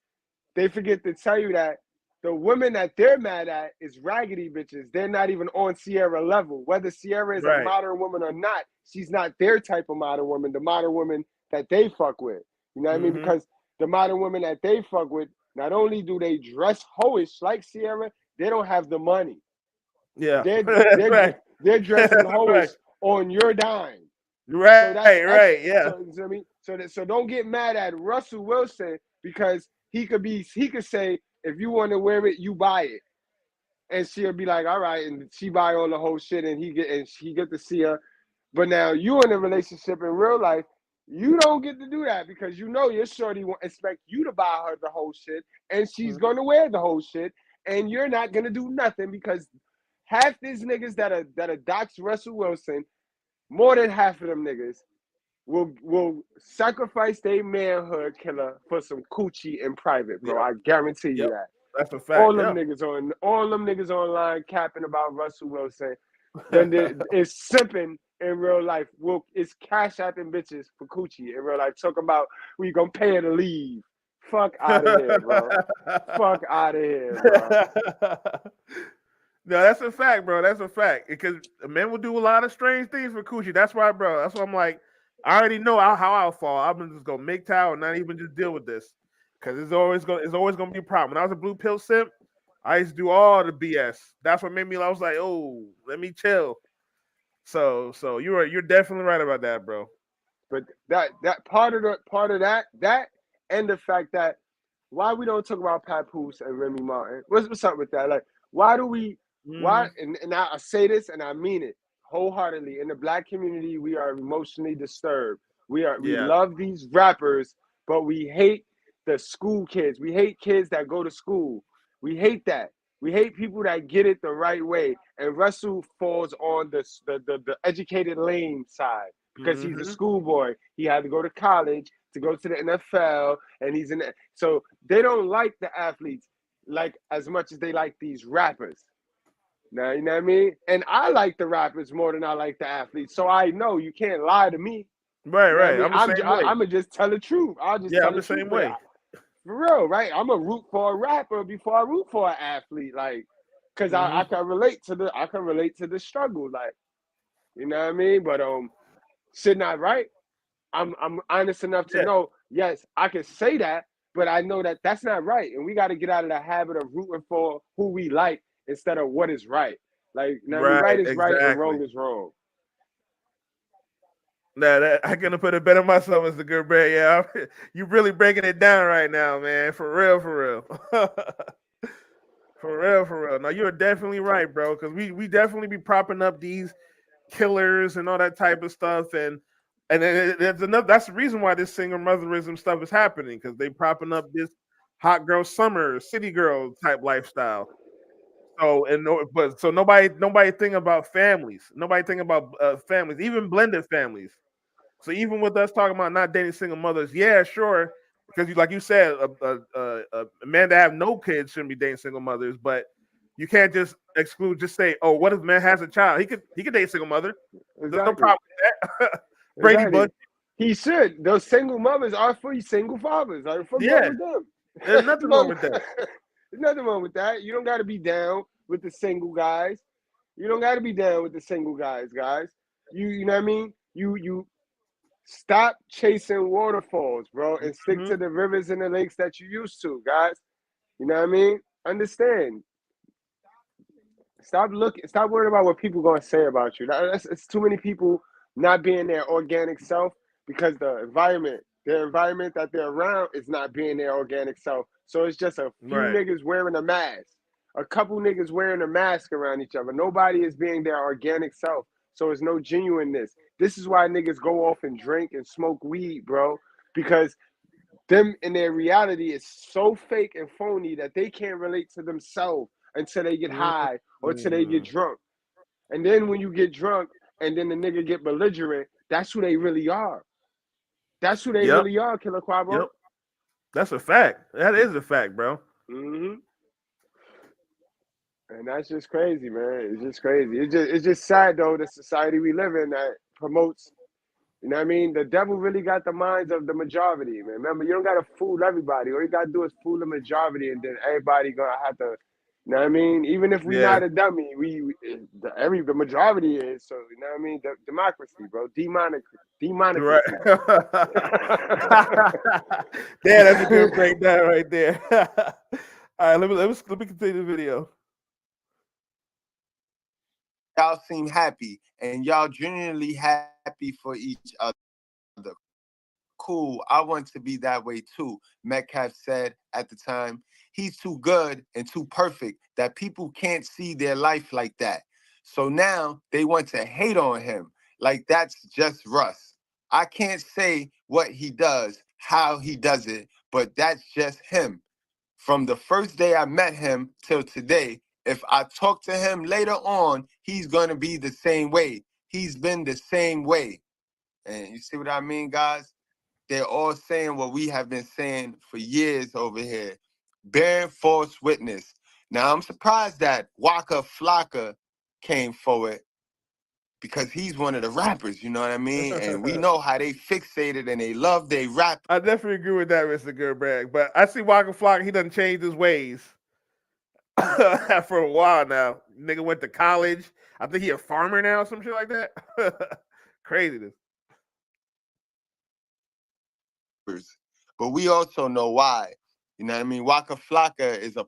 they forget to tell you that the women that they're mad at is raggedy bitches. They're not even on Sierra level. Whether Sierra is a modern woman or not, she's not their type of modern woman, the modern woman that they fuck with. You know what I mean? Because the modern women that they fuck with, not only do they dress hoish like Sierra, they don't have the money. Yeah. They're dressing hoes Right. on your dime. Right, that's right, yeah. So, you know what I mean? So don't get mad at Russell Wilson because he could say, if you want to wear it, you buy it. And she'll be like, all right, and she buy all the whole shit and he get to see her. But now you in a relationship in real life, you don't get to do that because you know your shorty won't expect you to buy her the whole shit and she's gonna wear the whole shit and you're not gonna do nothing because half these niggas that are dox Russell Wilson, more than half of them niggas will sacrifice their manhood, killer, for some coochie in private, bro. I guarantee you that. That's a fact. All them niggas online capping about Russell Wilson. Then it's simping in real life. It's cash out them bitches for coochie in real life. Talking about we gonna pay her to leave. Fuck out of here, bro. Fuck out of here, bro. No, that's a fact, bro. That's a fact. Because men will do a lot of strange things for coochie. That's why, bro. That's why I'm like, I already know how I'll fall. I'm just gonna make towel and not even just deal with this. Because it's always gonna be a problem. When I was a blue pill simp, I used to do all the BS. That's what made me. I was like, oh, let me chill. So you're definitely right about that, bro. But that part of that and the fact that why we don't talk about Papoose and Remy Martin. What's up with that? Like, why do we? Why? And I say this and I mean it wholeheartedly. In the Black community, we are emotionally disturbed. We love these rappers, but we hate the school kids. We hate kids that go to school. We hate that. We hate people that get it the right way. And Russell falls on the educated lane side because he's a schoolboy. He had to go to college to go to the NFL, and he's in it. So they don't like the athletes like as much as they like these rappers. Now, you know what I mean? And I like the rappers more than I like the athletes. So I know you can't lie to me. Right, right. You know I'm the same way. I'm going to just tell the truth. I'm the same way. For real, right? I'm going to root for a rapper before I root for an athlete. Like, because I can relate to the struggle. Like, you know what I mean? But shit not right. I'm honest enough to know, yes, I can say that, but I know that that's not right. And we got to get out of the habit of rooting for who we like instead of what is right. Like, now right is right and wrong is wrong. Nah, I couldn't put it better myself, Mr. Goodbread. Yeah, you really breaking it down right now, man. For real. For real. Now, you're definitely right, bro, because we definitely be propping up these killers and all that type of stuff. And that's the reason why this single motherism stuff is happening, because they propping up this hot girl summer, city girl type lifestyle. So nobody think about families. Nobody think about families, even blended families. So even with us talking about not dating single mothers, yeah, sure, because like you said, a man that have no kids shouldn't be dating single mothers, but you can't just say, oh, what if a man has a child? He could date a single mother. There's no problem with that. Brady Bunch. He should. Those single mothers are for single fathers. Like, for them. There's nothing wrong with that. There's nothing wrong with that. You don't got to be down with the single guys. You don't got to be down with the single guys. You know what I mean? You stop chasing waterfalls, bro, and stick to the rivers and the lakes that you used to, guys. You know what I mean? Understand. Stop worrying about what people gonna say about you. It's too many people not being their organic self because their environment that they're around is not being their organic self. So it's just a few niggas wearing a mask, a couple niggas wearing a mask around each other. Nobody is being their organic self. So it's no genuineness. This is why niggas go off and drink and smoke weed, bro, because them in their reality is so fake and phony that they can't relate to themselves until they get high or until they get drunk. And then when you get drunk and then the nigga get belligerent, that's who they really are. That's who they really are, Killer Quavo. Yep. That's a fact. That is a fact, bro. And that's just crazy, man. It's just crazy. It's just sad, though, the society we live in that promotes, you know what I mean? The devil really got the minds of the majority, man. Remember, you don't got to fool everybody. All you got to do is fool the majority, and then everybody going to have to, you know what I mean? Even if we're not a dummy, the majority is. So, you know what I mean? Democracy, bro. Demonic. Right. Yeah, that's a good breakdown right there. All right, let me continue the video. y'all seem happy and y'all genuinely happy for each other. Cool, I want to be that way too. Metcalf said at the time, he's too good and too perfect that people can't see their life like that. So now they want to hate on him. Like that's just Russ. I can't say what he does, how he does it, but that's just him. From the first day I met him till today, if I talk to him later on, he's going to be the same way. He's been the same way. And you see what I mean, guys? They're all saying what we have been saying for years over here. Bearing false witness. Now, I'm surprised that Waka Flocka came forward because he's one of the rappers, you know what I mean? And we know how they fixated and they love they rap. I definitely agree with that, Mr. Goodbrag. But I see Waka Flocka, he doesn't change his ways for a while now. Nigga went to college. I think he a farmer now, some shit like that. Craziness. But we also know why. You know what I mean? Waka Flocka is a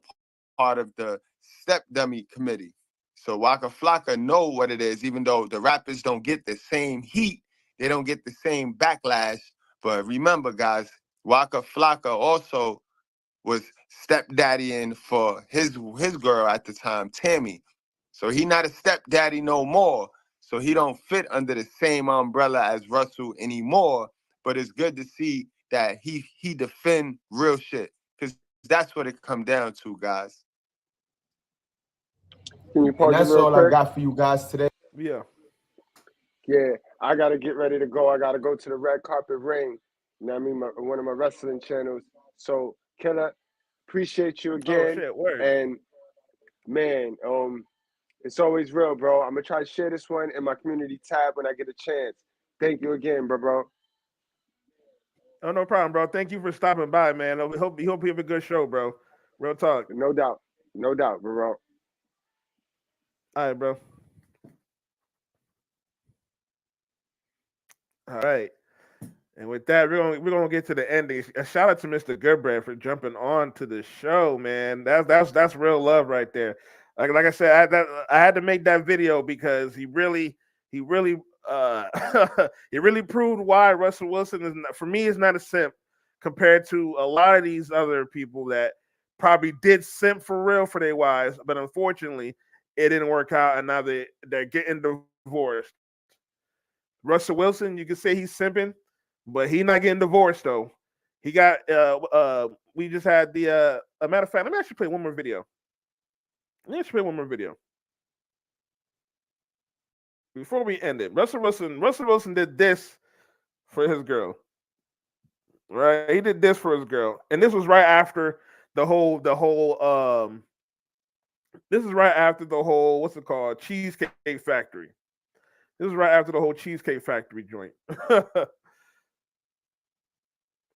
part of the Step Dummy Committee. So Waka Flocka know what it is, even though the rappers don't get the same heat, they don't get the same backlash. But remember, guys, Waka Flocka also was stepdaddying for his girl at the time, Tammy. So he not a stepdaddy no more. So he don't fit under the same umbrella as Russell anymore. But it's good to see that he defend real shit, because that's what it come down to, guys. Can you pause? And that's all I got for you guys today. Yeah. Yeah, I got to get ready to go. I got to go to the red carpet ring. You know what I mean? One of my wrestling channels. So, Killer, appreciate you again. Oh, shit, word. And, man, it's always real, bro. I'm going to try to share this one in my community tab when I get a chance. Thank you again, bro. Oh, no problem, bro. Thank you for stopping by, man. We hope you have a good show, bro. Real talk. No doubt. No doubt, bro. All right, bro. All right. And with that, we're gonna get to the ending. A shout out to Mr. Goodbrand for jumping on to the show, man. That's real love right there. Like I said, I had to make that video because he really he really proved why Russell Wilson is not, for me, is not a simp compared to a lot of these other people that probably did simp for real for their wives, but unfortunately it didn't work out, and now they're getting divorced. Russell Wilson, you can say he's simping, but he's not getting divorced though. He got we just had the a matter of fact, let me actually play one more video. Before we end it. Russell Wilson did this for his girl. Right? He did this for his girl. And this was right after the whole this is right after the whole, what's it called? Cheesecake Factory. This is right after the whole Cheesecake Factory joint.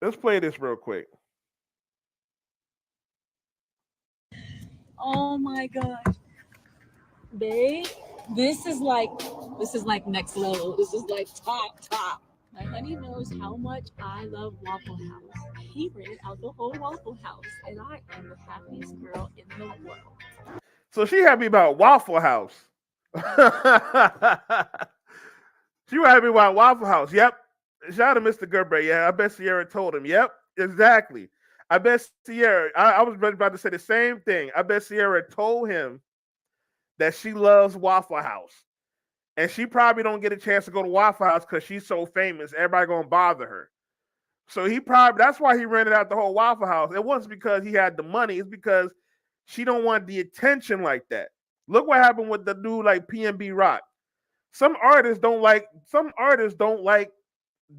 Let's play this real quick. Oh my gosh. Babe, this is like next level. This is like top. My honey knows how much I love Waffle House. He rented out the whole Waffle House, and I am the happiest girl in the world. So she happy about Waffle House. She was happy about Waffle House. Yep. Shout out to Mr. Goodbrand. Yeah, I bet Sierra told him. Yep, exactly. I bet Sierra, I was about to say the same thing. I bet Sierra told him that she loves Waffle House. And she probably don't get a chance to go to Waffle House because she's so famous. Everybody gonna bother her. So that's why he rented out the whole Waffle House. It wasn't because he had the money. It's because she don't want the attention like that. Look what happened with the dude like PNB Rock. Some artists don't like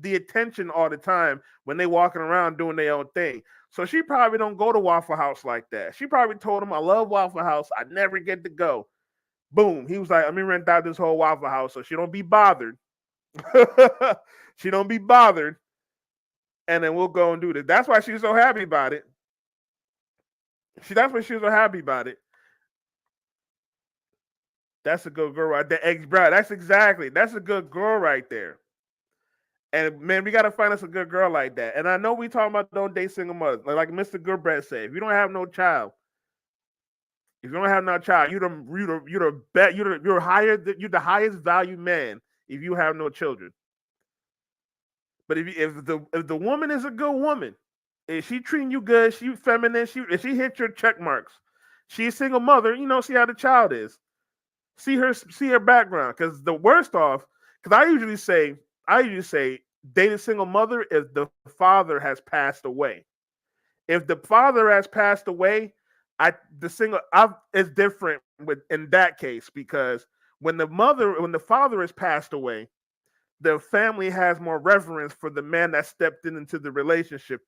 the attention all the time when they walking around doing their own thing. So she probably don't go to Waffle House like that. She probably told him, I love Waffle House. I never get to go. Boom. He was like, let me rent out this whole Waffle House so she don't be bothered. She don't be bothered. And then we'll go and do this. That's why she's so happy about it. That's why she was so happy about it. That's a good girl right there. Ex-bride. That's a good girl right there. And man, we gotta find us a good girl like that. And I know we talking about don't date single mothers. Like Mr. Goodbrand said, if you don't have no child, If you don't have no child, you're the highest value man if you have no children. But if the woman is a good woman, if she treating you good, she feminine, if she hits your check marks, she's a single mother, see how the child is. See her background. Because the worst off, because I usually say date a single mother if the father has passed away. If the father has passed away, it's different in that case, because when the father has passed away, the family has more reverence for the man that stepped into the relationship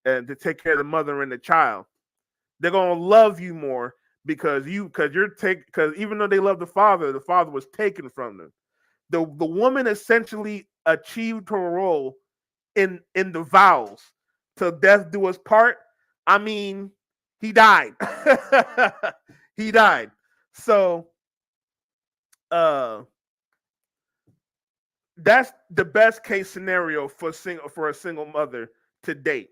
to take care of the mother and the child. They're gonna love you more because even though they love the father was taken from them. The woman essentially achieved her role in the vows till death do us part. I mean, he died. He died. So that's the best case scenario for a single mother to date.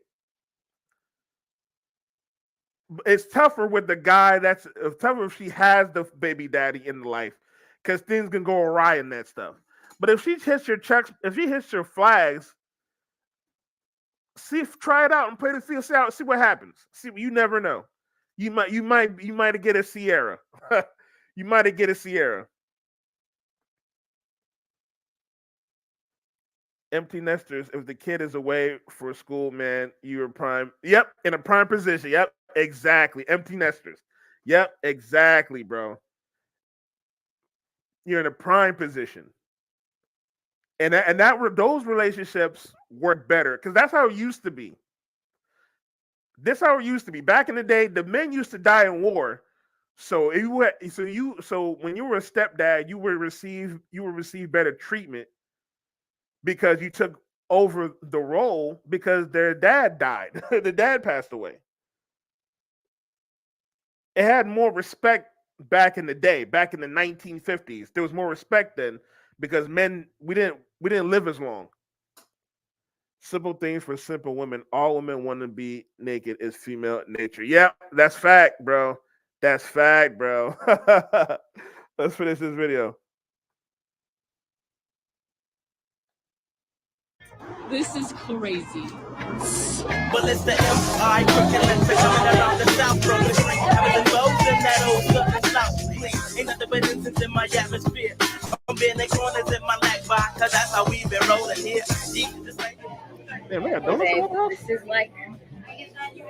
It's tougher with the guy. It's tougher if she has the baby daddy in life, because things can go awry in that stuff. But if she hits your checks, if she hits your flags, try it out and play the field. See what happens. You never know. You might get a Sierra. You might get a Sierra. Empty nesters. If the kid is away for school, man, you're prime. Yep, in a prime position. Yep, exactly. Empty nesters. Yep, exactly, bro. You're in a prime position, and those relationships work better because that's how it used to be. This how it used to be back in the day. The men used to die in war, so when you were a stepdad, you would receive better treatment because you took over the role because their dad died. The dad passed away. It had more respect back in the day, back in the 1950s. There was more respect then because men we didn't live as long. Simple things for simple women. All women want to be naked is female nature. Yep, that's fact, bro. That's fact, bro. Let's finish this video. This is crazy. Well, it's the M.I. crooked electric coming around the south from the street. Having the bows in that old southern south, please. Ain't nothing but incense in my atmosphere. I'm being the corners in my lag bar, cause that's how we've been rolling here. Man, we got donuts. This is like,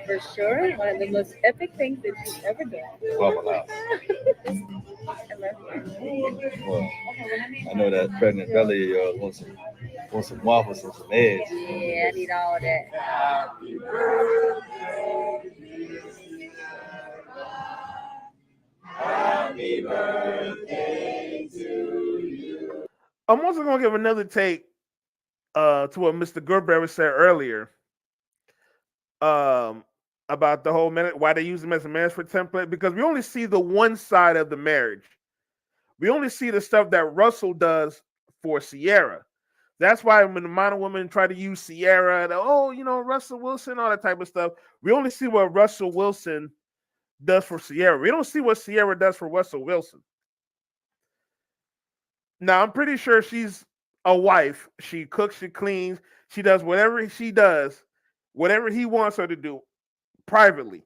for sure, one of the most epic things that you've ever done. Waffle House. I love you. Well, I know that pregnant belly of yours wants some waffles and some eggs. Yeah, I need all of that. Happy birthday to you. I'm also gonna give another take to what Mr. Goodberry said earlier about the whole why they use them as a marriage for template, because we only see the one side of the marriage. We only see the stuff that Russell does for Sierra. That's why when the modern women try to use Sierra, Russell Wilson, all that type of stuff, we only see what Russell Wilson does for Sierra. We don't see what Sierra does for Russell Wilson. Now, I'm pretty sure she's a wife. She cooks, she cleans, she does whatever she does, whatever he wants her to do privately.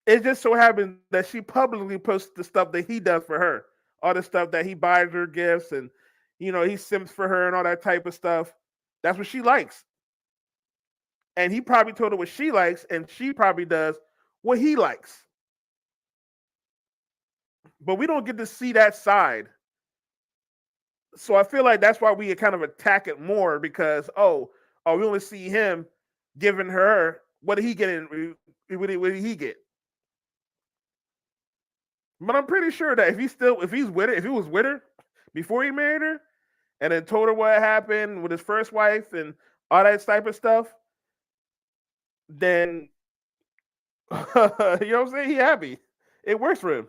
It just so happens that she publicly puts the stuff that he does for her, all the stuff that he buys her gifts and, he simps for her and all that type of stuff. That's what she likes. And he probably told her what she likes, and she probably does what he likes. But we don't get to see that side. So I feel like that's why we kind of attack it more because, we only see him giving her, what did he get? What did he get? But I'm pretty sure that if he was with her before he married her and then told her what happened with his first wife and all that type of stuff, then, you know what I'm saying? He happy. It works for him.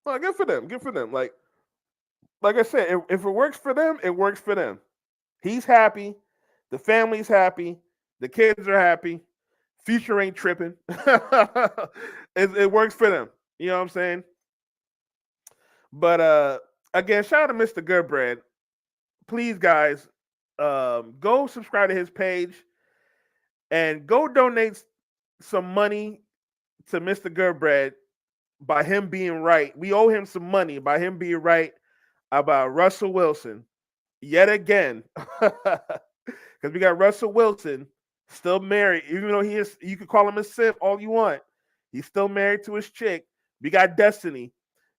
Well, good for them. Good for them. Like I said, if it works for them, it works for them. He's happy. The family's happy. The kids are happy. Future ain't tripping. It works for them. You know what I'm saying? But again, shout out to Mr. Goodbread. Please, guys, go subscribe to his page and go donate some money to Mr. Goodbread by him being right. We owe him some money by him being right about Russell Wilson yet again. Because we got Russell Wilson still married, even though he is, you could call him a simp all you want. He's still married to his chick. We got Destiny.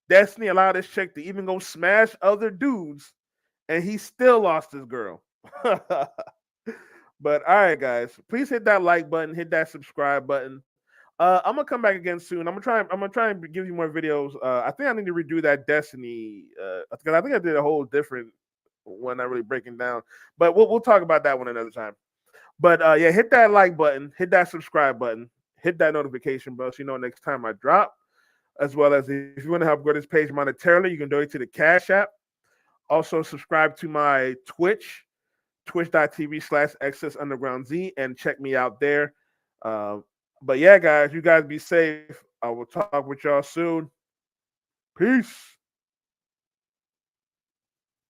Destiny allowed his chick to even go smash other dudes, and he still lost his girl. But all right, guys, please hit that like button, hit that subscribe button. I'm gonna come back again soon. I'm gonna try and give you more videos. I think I need to redo that Destiny because I think I did a whole different one, not really breaking down. But we'll talk about that one another time. But yeah, hit that like button, hit that subscribe button, hit that notification bell so you know next time I drop. As well as if you want to help grow this page monetarily, you can donate to the Cash App. Also, subscribe to my Twitch, twitch.tv/XSUndergroundZ, and check me out there. But yeah, guys, you guys be safe. I will talk with y'all soon. Peace.